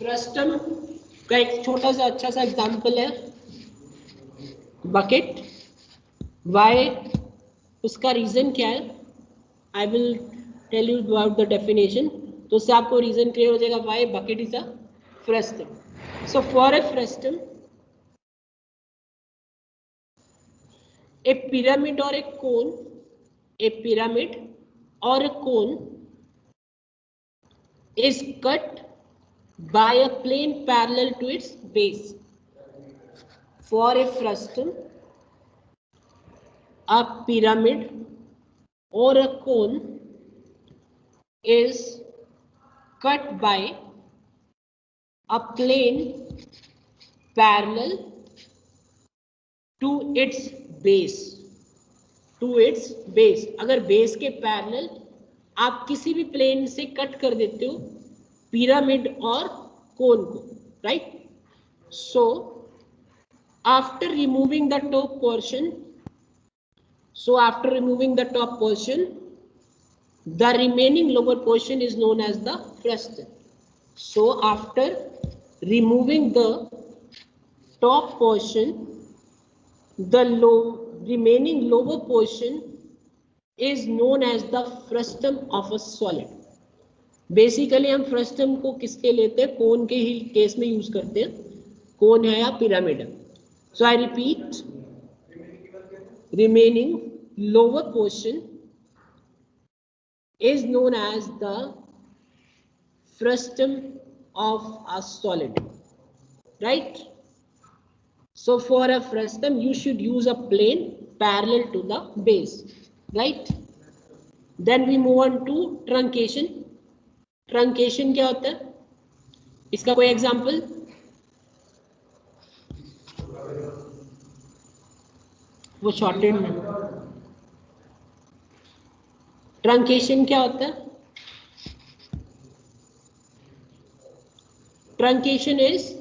फ्रस्टम का एक छोटा सा अच्छा सा एग्जांपल है बकेट. वाई, उसका रीजन क्या है, I will tell you about the definition, तो उससे आपको रीजन क्लियर हो जाएगा why bucket is a frustum. So for a frustum, a pyramid or a cone, a pyramid or a cone is cut by a plane parallel to its base. For a frustum, a pyramid or a cone is cut by a plane parallel to its base. अगर base के parallel आप किसी भी plane से cut कर देते हो pyramid और cone को, right? So after removing the top portion, the remaining lower portion is known as the frustum. So after removing the top portion, the remaining lower portion is known as the frustum of a solid. Basically हम frustum को किसके लेते हैं? कोन के ही case में use करते हैं, कोन है या पिरामिड है. So I repeat, remaining lower portion is known as the frustum of a solid, right? So for a frustum you should use a plane parallel to the base, right? Then we move on to truncation. Truncation क्या होता है? इसका कोई example? वो shorted में. Truncation क्या होता है? Truncation is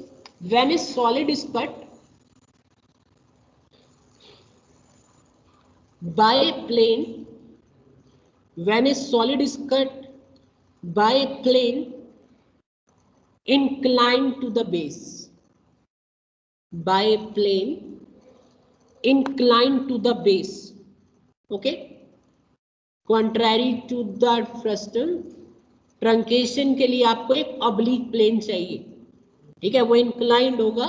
when a solid is cut by a plane, when a solid is cut by a plane inclined to the base, by a plane inclined to the base, okay? Contrary to the frustum, truncation के लिए आपको एक oblique plane चाहिए, ठीक है? वो inclined होगा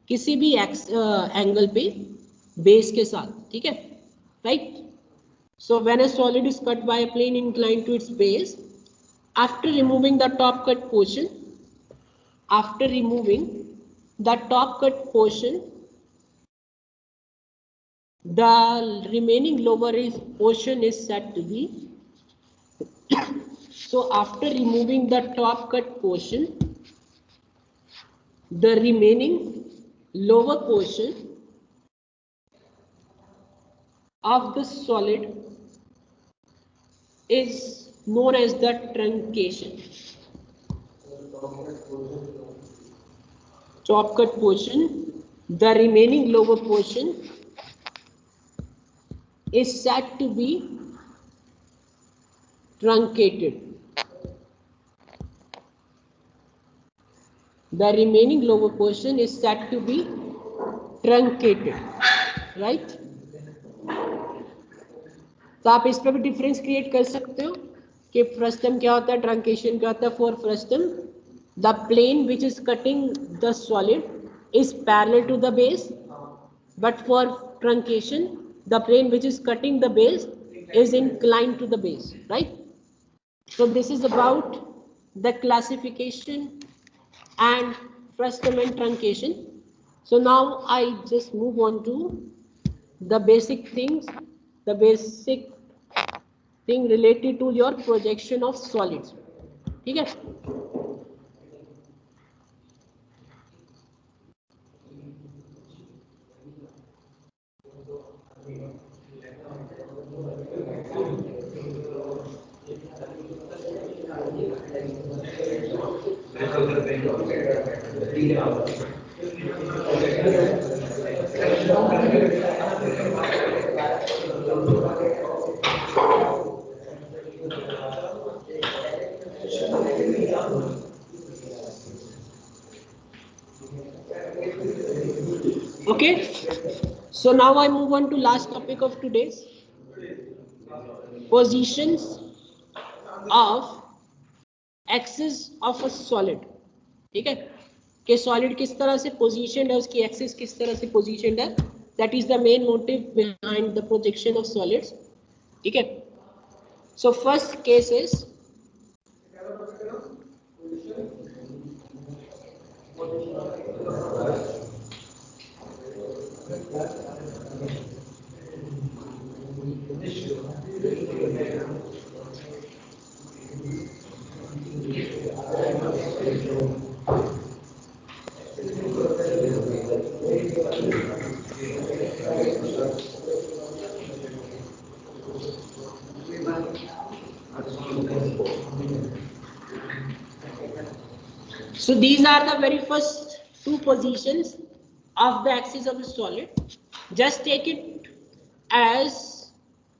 किसी भी एंगल पे बेस के साथ, ठीक है, right? So when a solid is cut by a plane inclined to its base, after removing the top cut portion, after removing the top cut portion, the remaining lower portion is said to be so after removing the top cut portion, the remaining lower portion of the solid is known as the truncation. Top cut portion, the remaining lower portion is said to be truncated. The remaining lower portion is said to be truncated, right? तो आप इस पर भी difference create कर सकते हो कि frustum क्या होता है, ट्रंकेशन क्या होता है. For frustum, the plane which is cutting the solid is parallel to the base, but for truncation the plane which is cutting the base is inclined to the base, right? So this is about the classification and frustum and truncation. So now I just move on to the basic things, the basic thing related to your projection of solids, ठीक है? Okay, so now I move on to last topic of today's, positions of axis of a solid, ठीक है? कि solid किस तरह से positioned है, उसकी एक्सिस किस तरह से पोजीशनड है. That is the main motive behind the projection of solids, ठीक है? So first case is So these are the very first two positions of the axis of a solid. Just take it as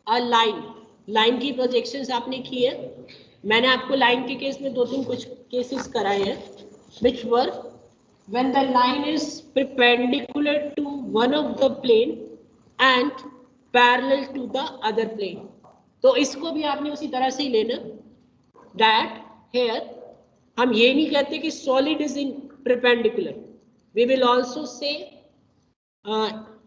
a line. Line की projections आपने की है. मैंने आपको line के case में 2-3 कुछ केसेस कराए हैं, which were when the line is perpendicular to one of the plane and parallel to the other plane. तो इसको भी आपने उसी तरह से ही लेना. That here हम ये नहीं कहते कि solid is in perpendicular. We will also say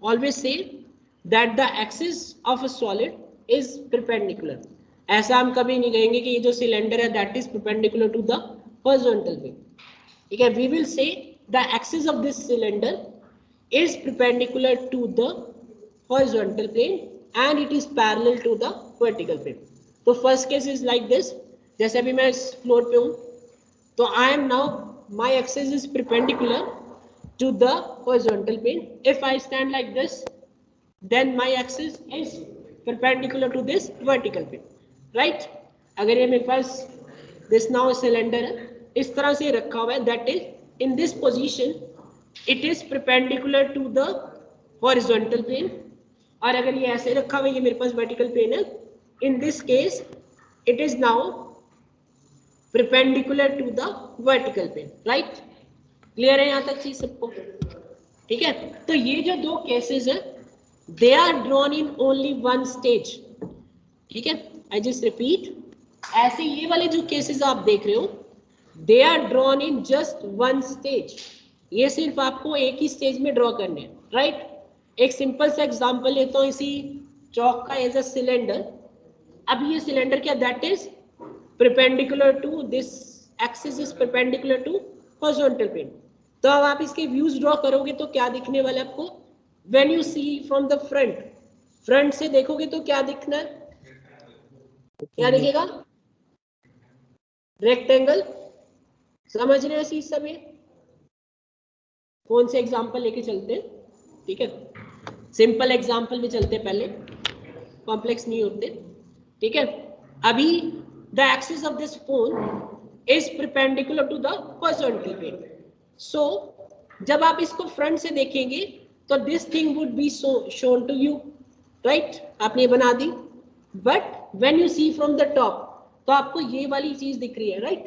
always say that the axis of a solid is perpendicular. ऐसा हम कभी नहीं कहेंगे कि ये जो सिलेंडर है that is perpendicular to the horizontal plane. ठीक है, we will say the axis of this cylinder is perpendicular to the horizontal plane and it is parallel to the vertical plane. तो first case is like this. जैसे अभी मैं इस floor पे हूँ, तो I am now, my axis is perpendicular to the horizontal plane. If I stand like this, then my axis is perpendicular to this vertical plane, right? अगर ये मेरे पास this now cylinder है, इस तरह से रखा हुआ है, that is in this position it is perpendicular to the horizontal plane. और अगर ये ऐसे रखा हुआ है, ये मेरे पास vertical plane है, in this case it is now perpendicular to the vertical plane, right? Clear है यहाँ तक चीज सबको? ठीक है, तो ये जो दो केसेस है, they are drawn in only one stage. ठीक है, I just repeat, ऐसे ये वाले जो केसेस आप देख रहे हो, they are drawn in just one stage. ये सिर्फ आपको एक ही स्टेज में ड्रॉ करने हैं, राइट? एक सिंपल सा एग्जांपल लेता हूँ इसी चौक का एज अ सिलेंडर. अब ये सिलेंडर क्या, that is perpendicular to this axis is perpendicular to horizontal plane. तो अब आप इसके व्यूज ड्रॉ करोगे तो क्या दिखने वाला है आपको? When you see from the front, front से देखोगे तो क्या दिखना है? क्या दिखेगा? रेक्टेंगल. समझ रहे हो इसी समय? कौन से एग्जांपल लेके चलते हैं? ठीक है, सिंपल एग्जांपल में चलते पहले, कॉम्प्लेक्स नहीं होते. ठीक है, अभी the axis of this phone is perpendicular to the horizontal plane. So जब आप इसको फ्रंट से देखेंगे तो this thing would be shown to you, right? आपने बना दी. But when you see from the top, तो आपको ये वाली चीज दिख रही है, right?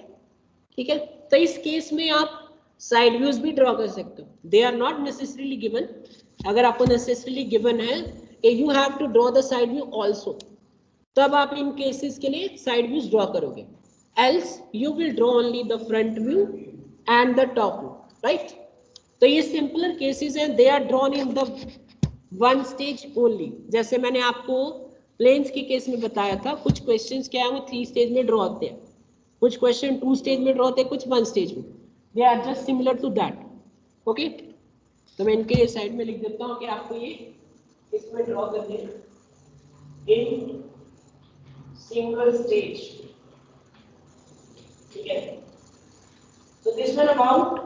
ठीक है, तो इस केस में आप साइड व्यूज भी ड्रॉ कर सकते हो. They are not necessarily given. अगर आपको necessarily given है कि you have to draw the side view also, तब आप इन केसेस के लिए साइड व्यूज ड्रॉ करोगे. Else you will draw only the front view and the top view, right? तो ये सिंपलर केसेस हैं, they are drawn in the one stage only. जैसे मैंने आपको प्लेन्स के केस में बताया था, कुछ क्वेश्चंस क्या है वो 3 स्टेज में ड्रॉ होते हैं, कुछ क्वेश्चन 2 स्टेज में ड्रॉ होते हैं, कुछ 1 स्टेज में. They are just similar to that. Okay, तो मैं इनके साइड में लिख देता हूँ कि आपको ये इसमें ड्रॉ करने हैं इन single stage. ठीक है, so this one about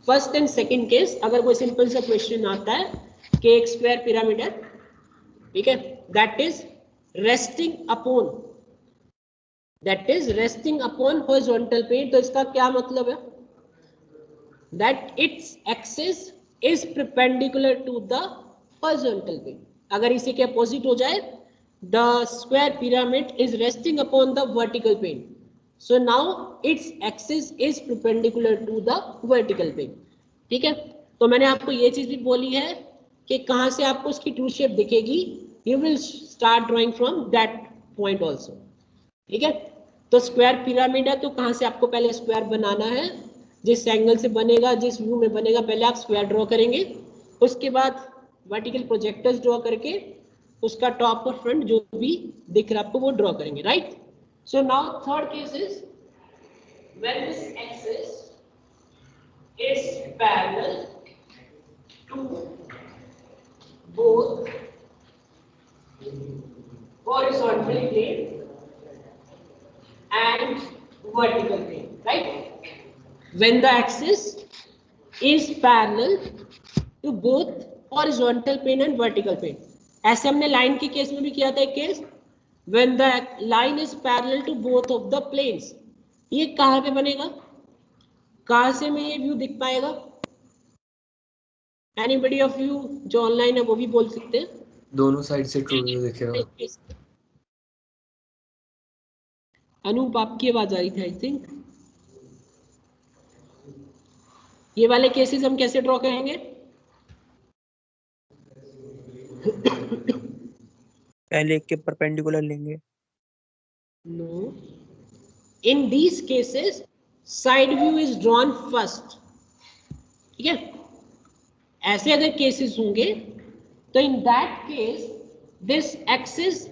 first and second case. अगर कोई सिंपल सा क्वेश्चन आता है कि एक स्क्वायर पिरामिड है, ठीक है, that is resting upon horizontal plane. तो इसका क्या मतलब है? that its axis is perpendicular to the horizontal plane. अगर इसी के अपोजिट हो जाए, the square pyramid is resting upon the vertical plane, so now its axis is perpendicular to the vertical plane. ठीक है, तो मैंने आपको ये चीज भी बोली है कि कहाँ से आपको उसकी ट्रू शेप दिखेगी. you will start drawing from that point also. ठीक है, तो स्क्वायर पिरामिड है, तो कहाँ से आपको पहले स्क्वायर बनाना है, जिस एंगल से बनेगा, जिस व्यू में बनेगा, पहले आप स्क्वायर ड्रॉ करेंगे. उसके बाद वर्टिकल प्रोजेक्टर्स ड्रॉ करके उसका टॉप और फ्रंट जो भी दिख रहा है आपको वो ड्रॉ करेंगे, right? So now third case is when this axis is parallel to both horizontal plane and vertical plane, right? When the axis is parallel to both horizontal plane and vertical plane. ऐसे हमने line के case में भी किया था एक case, when the line is parallel to both of the planes. ये कहाँ पे बनेगा? कहाँ से मैं ये व्यू दिख पाएगा? एनीबडी ऑफ यू जो ऑनलाइन है वो भी बोल सकते हैं। दोनों साइड से ट्रू व्यू दिखेगा। अनूप आपकी आवाज आ रही थी आई थिंक। ये वाले केसेस हम कैसे ड्रॉ करेंगे? पहले एक के परपेंडिकुलर लेंगे। No, in these cases side view is drawn first. ठीक है, ऐसे अगर केसेस होंगे तो in that case this axis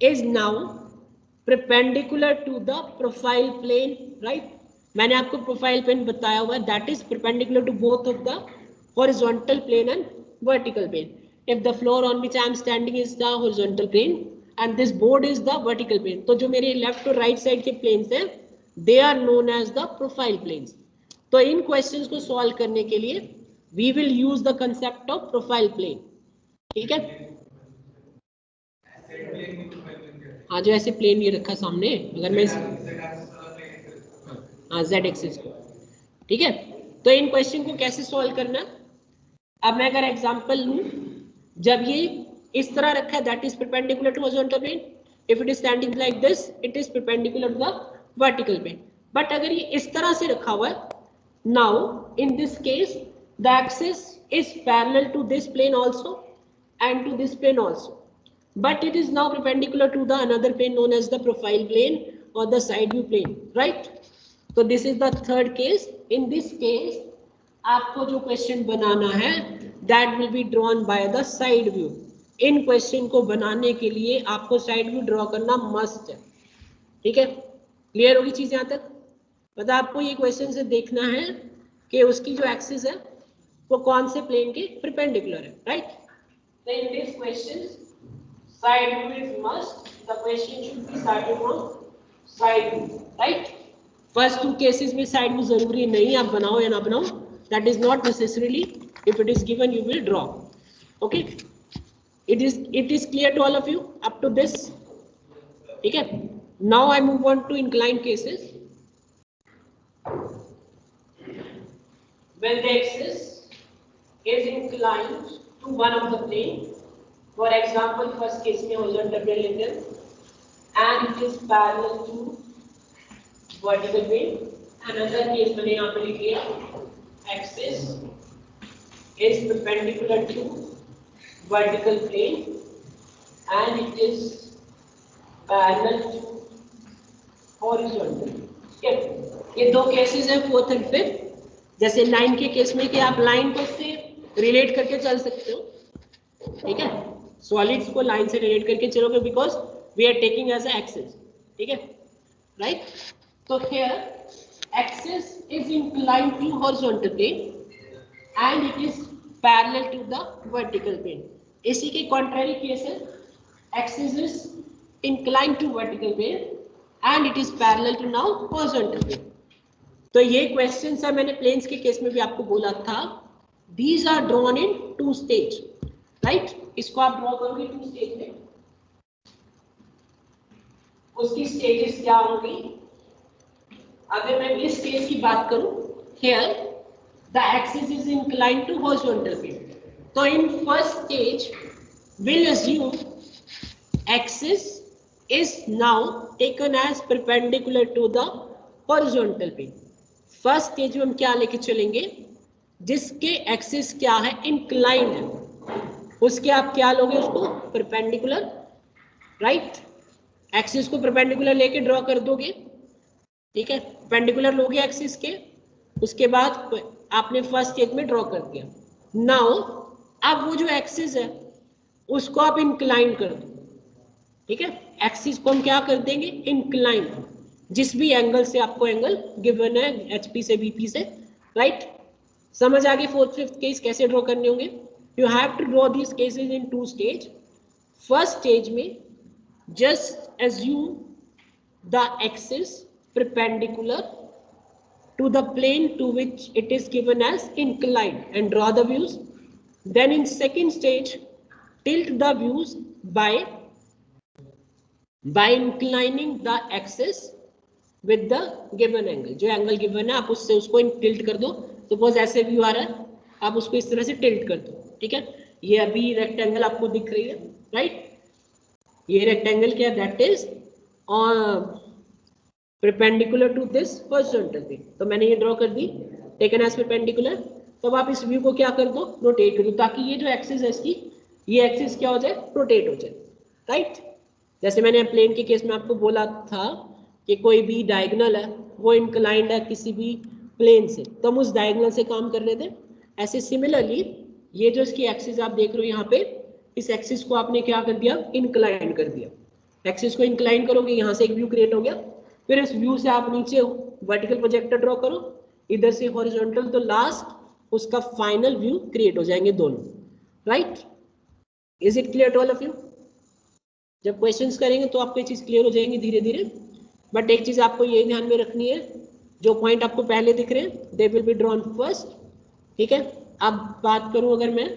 is now perpendicular to the profile plane, right? मैंने आपको प्रोफाइल प्लेन बताया हुआ है, that is perpendicular to both of the horizontal plane and vertical plane. If the floor on which I am standing is the horizontal plane and this board is the vertical plane, तो जो मेरे left और right side के planes हैं they are known as the profile planes. तो इन questions को solve करने के लिए we will use the concept of profile plane. ठीक है, हाँ जो ऐसे प्लेन ये रखा सामने, अगर मैं हाँ z एक्सिस को, ठीक है, तो इन क्वेश्चन को कैसे सॉल्व करना? अब मैं अगर एग्जांपल लूं, जब ये इस तरह रखा है that is perpendicular to horizontal plane, if it is standing like this it is perpendicular to the vertical plane. But अगर ये इस तरह से रखा हुआ है, now in this case the axis is parallel to this plane also and to this plane also, but it is now perpendicular to the another plane known as the profile plane or the side view plane, right? So this is the third case. In this case आपको जो question बनाना है that will be drawn by the side view. In question को बनाने के लिए आपको side view draw करना must है। ठीक है, क्लियर होगी चीज यहाँ तक? मतलब आपको ये क्वेश्चन से देखना है कि उसकी जो एक्सिस है वो कौन से प्लेन के परपेंडिकुलर है, right? So in this question, side view is must. The question should be started from side view, right? First two cases में side view जरूरी नहीं, आप बनाओ या ना बनाओ, that is not necessarily. If it is given, you will draw. Okay? It is clear to all of you up to this. ठीक है? Now I move on to inclined cases. When the axis is inclined to one of the plane, for example first case में horizontal plane लेते हैं and it is parallel to vertical plane. Another case मैंने यहाँ पे लिख लिया, axis is perpendicular to vertical plane and it is parallel to horizontal. ठीक है, ये दो केसेस है फोर्थ एंड फिफ्थ। जैसे लाइन के केस में कि आप लाइन को से रिलेट करके चल सकते हो, ठीक है, सॉलिड्स को लाइन से रिलेट करके चलोगे because we are taking as axis. ठीक है, राइट? तो here axis is inclined to horizontal plane and it is parallel to the vertical plane. इसी के कॉन्ट्ररी केस है, axis is inclined to vertical plane and it is parallel to now horizontal plane. तो ये question है, मैंने planes के case में भी आपको बोला था, these are drawn in two stage, right? इसको आप ड्रॉ करोगे टू स्टेज में, उसकी स्टेजेस क्या होंगी? अगर मैं इस केस की बात करूं, here the axis is inclined to horizontal plane, तो in first stage we'll assume axis is now taken as perpendicular to the horizontal plane. First stage में हम क्या लेके चलेंगे? जिसके एक्सिस क्या है, इंक्लाइंड है, उसके आप क्या लोगे? उसको परपेंडिकुलर, राइट? एक्सिस को परपेंडिकुलर लेके ड्रॉ कर दोगे, ठीक है, परपेंडिकुलर लोगे एक्सिस के, उसके बाद आपने फर्स्ट स्टेज में ड्रॉ कर दिया। नाउ अब वो जो एक्सिस है उसको आप इंक्लाइन कर दो, ठीक है, एक्सिस को हम क्या कर देंगे? इंक्लाइन, जिस भी एंगल से आपको एंगल गिवन है, एचपी से बीपी से, राइट? समझ आ गए फोर्थ फिफ्थ केस कैसे ड्रॉ करने होंगे? You have to draw this cases in two stage. First stage में just assume the axis perpendicular to the plane to which it is given as inclined and draw the views. Then in second stage, tilt the views by inclining the axis with the given angle, जो angle given है आप उससे उसको tilt कर दो। Suppose ऐसे view आ रहा है, आप उसको इस तरह से टिल्ट कर दो, ठीक है। ये अभी रेक्टेंगल आपको दिख रही है, राइट। ये रेक्टेंगल क्या, that is perpendicular to this horizontal plane. तो मैंने ये ड्रॉ कर दी, टेकन एज परपेंडिकुलर। तो आप इस व्यू को क्या कर दो, रोटेट कर दो, ताकि ये जो एक्सिस है इसकी, ये एक्सिस क्या हो जाए, रोटेट हो जाए, राइट। जैसे मैंने प्लेन के केस में आपको बोला था कि कोई भी डायगोनल है वो इंक्लाइंड है किसी भी प्लेन से, तो हम उस डायगोनल से काम कर रहे थे। ऐसे सिमिलरली ये जो इसकी एक्सिस आप देख रहे हो यहाँ पे, इस एक्सिस को आपने क्या कर दिया, इंक्लाइन कर दिया। एक्सिस को इंक्लाइन करोगे, यहाँ से एक व्यू क्रिएट हो गया। फिर इस व्यू से आप नीचे वर्टिकल प्रोजेक्टर ड्रॉ करो, इधर से हॉरिजॉन्टल, तो लास्ट उसका फाइनल व्यू क्रिएट हो जाएंगे दोनों, right. Is it clear to all of you? जब क्वेश्चंस करेंगे तो आपको ये चीज क्लियर हो जाएंगी धीरे धीरे। बट एक चीज आपको ये ध्यान में रखनी है, जो पॉइंट आपको पहले दिख रहे हैं they will be drawn first, ठीक है। अब बात करूं अगर मैं,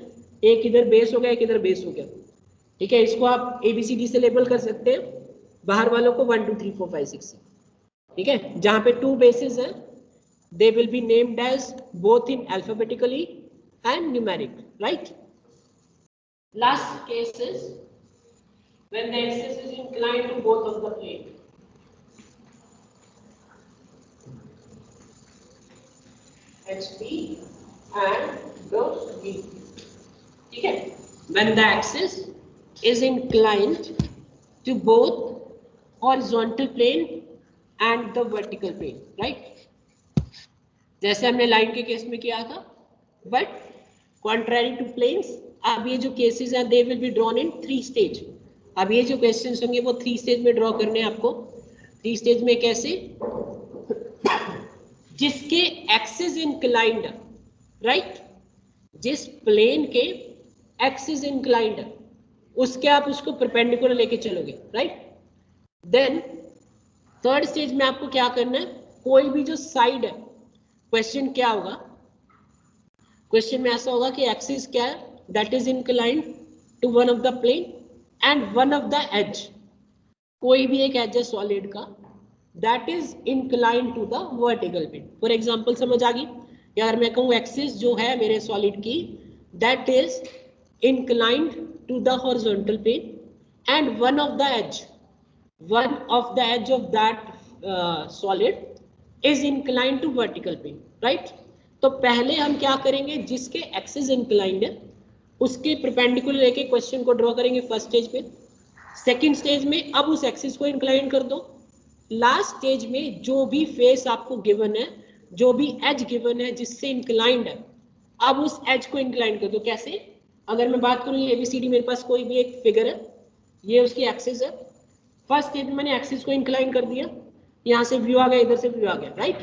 एक इधर बेस हो गया, एक इधर बेस हो गया, ठीक है। इसको आप ABCD से लेबल कर सकते हैं, बाहर वालों को 1 2 3 4 5 6 से, ठीक है। जहां पे 2 बेसिस हैं they will be named as both in alphabetically and numeric, right. Last case is when the axis is inclined to both of the plane, HP and the V, ठीक है। when the axis is inclined to both horizontal plane and the vertical plane, right. जैसे हमने line के case में किया था, but कॉन्ट्रैरी two planes. अब ये जो केसेस हैं they will be drawn in 3 stage. अब ये जो क्वेश्चंस होंगे वो 3 स्टेज में ड्रॉ करने हैं आपको। 3 स्टेज में कैसे, जिसके एक्सिस इंक्लाइंड, राइट, जिस प्लेन के एक्सिस इंक्लाइंड है उसके आप उसको परपेंडिकुलर लेके चलोगे, राइट। देन थर्ड स्टेज में आपको क्या करना है, कोई भी जो साइड है, क्वेश्चन क्या होगा, क्वेश्चन में ऐसा होगा कि एक्सिस क्या है, that is inclined to one of the plane and one of the edge, कोई भी एक एज है सॉलिड का, that is inclined to the vertical plane. For example समझ आ गई, यार मैं कहूँ एक्सिस जो है मेरे सॉलिड की, that is inclined to the horizontal plane and one of the edge of that solid is inclined to vertical plane, right. तो पहले हम क्या करेंगे, जिसके एक्सिस इंक्लाइंड है उसके परपेंडिकुलर लेके क्वेश्चन को ड्रॉ करेंगे फर्स्ट स्टेज पे। सेकंड स्टेज में अब उस एक्सिस को इंक्लाइन कर दो। लास्ट स्टेज में जो भी फेस आपको गिवन है, जो भी एज गिवन है जिससे इंक्लाइंड है, अब उस एज को इंक्लाइन कर दो। कैसे, अगर मैं बात करूँ ये ABCD, मेरे पास कोई भी एक फिगर है, ये उसकी एक्सिस है। फर्स्ट स्टेज में मैंने एक्सिस को इंक्लाइन कर दिया, यहाँ से व्यू आ गया, इधर से व्यू आ गया, राइट।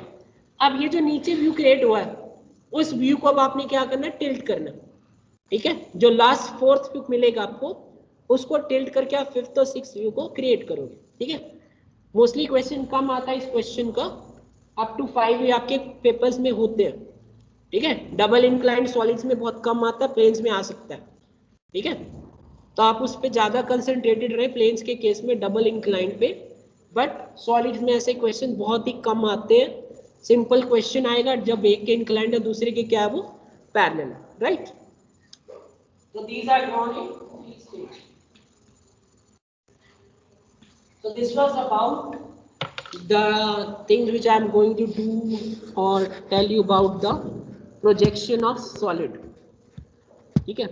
अब ये जो नीचे व्यू क्रिएट हुआ है उस व्यू को अब आपने क्या करना है, टिल्ट करना, ठीक है। जो लास्ट फोर्थ व्यू मिलेगा आपको उसको टिल्ट करके आप फिफ्थ और सिक्स्थ व्यू को क्रिएट करोगे, ठीक है। मोस्टली क्वेश्चन कम आता है इस क्वेश्चन का, अप टू 5 ये आपके पेपर्स में होते हैं, ठीक है। डबल इंक्लाइंड सॉलिड्स में बहुत कम आता है, प्लेन्स में आ सकता है, ठीक है। तो आप उस पर ज्यादा कंसंट्रेटेड रहे प्लेन्स के केस में, डबल इंक्लाइंड पे। बट सॉलिड्स में ऐसे क्वेश्चन बहुत ही कम आते हैं। सिंपल क्वेश्चन आएगा जब एक के इंक्लाइंड है दूसरे के क्या है वो parallel, right. So these are drawn in 3 stages. So this was about the things which I am going to do or tell you about the projection of solid, ठीक है।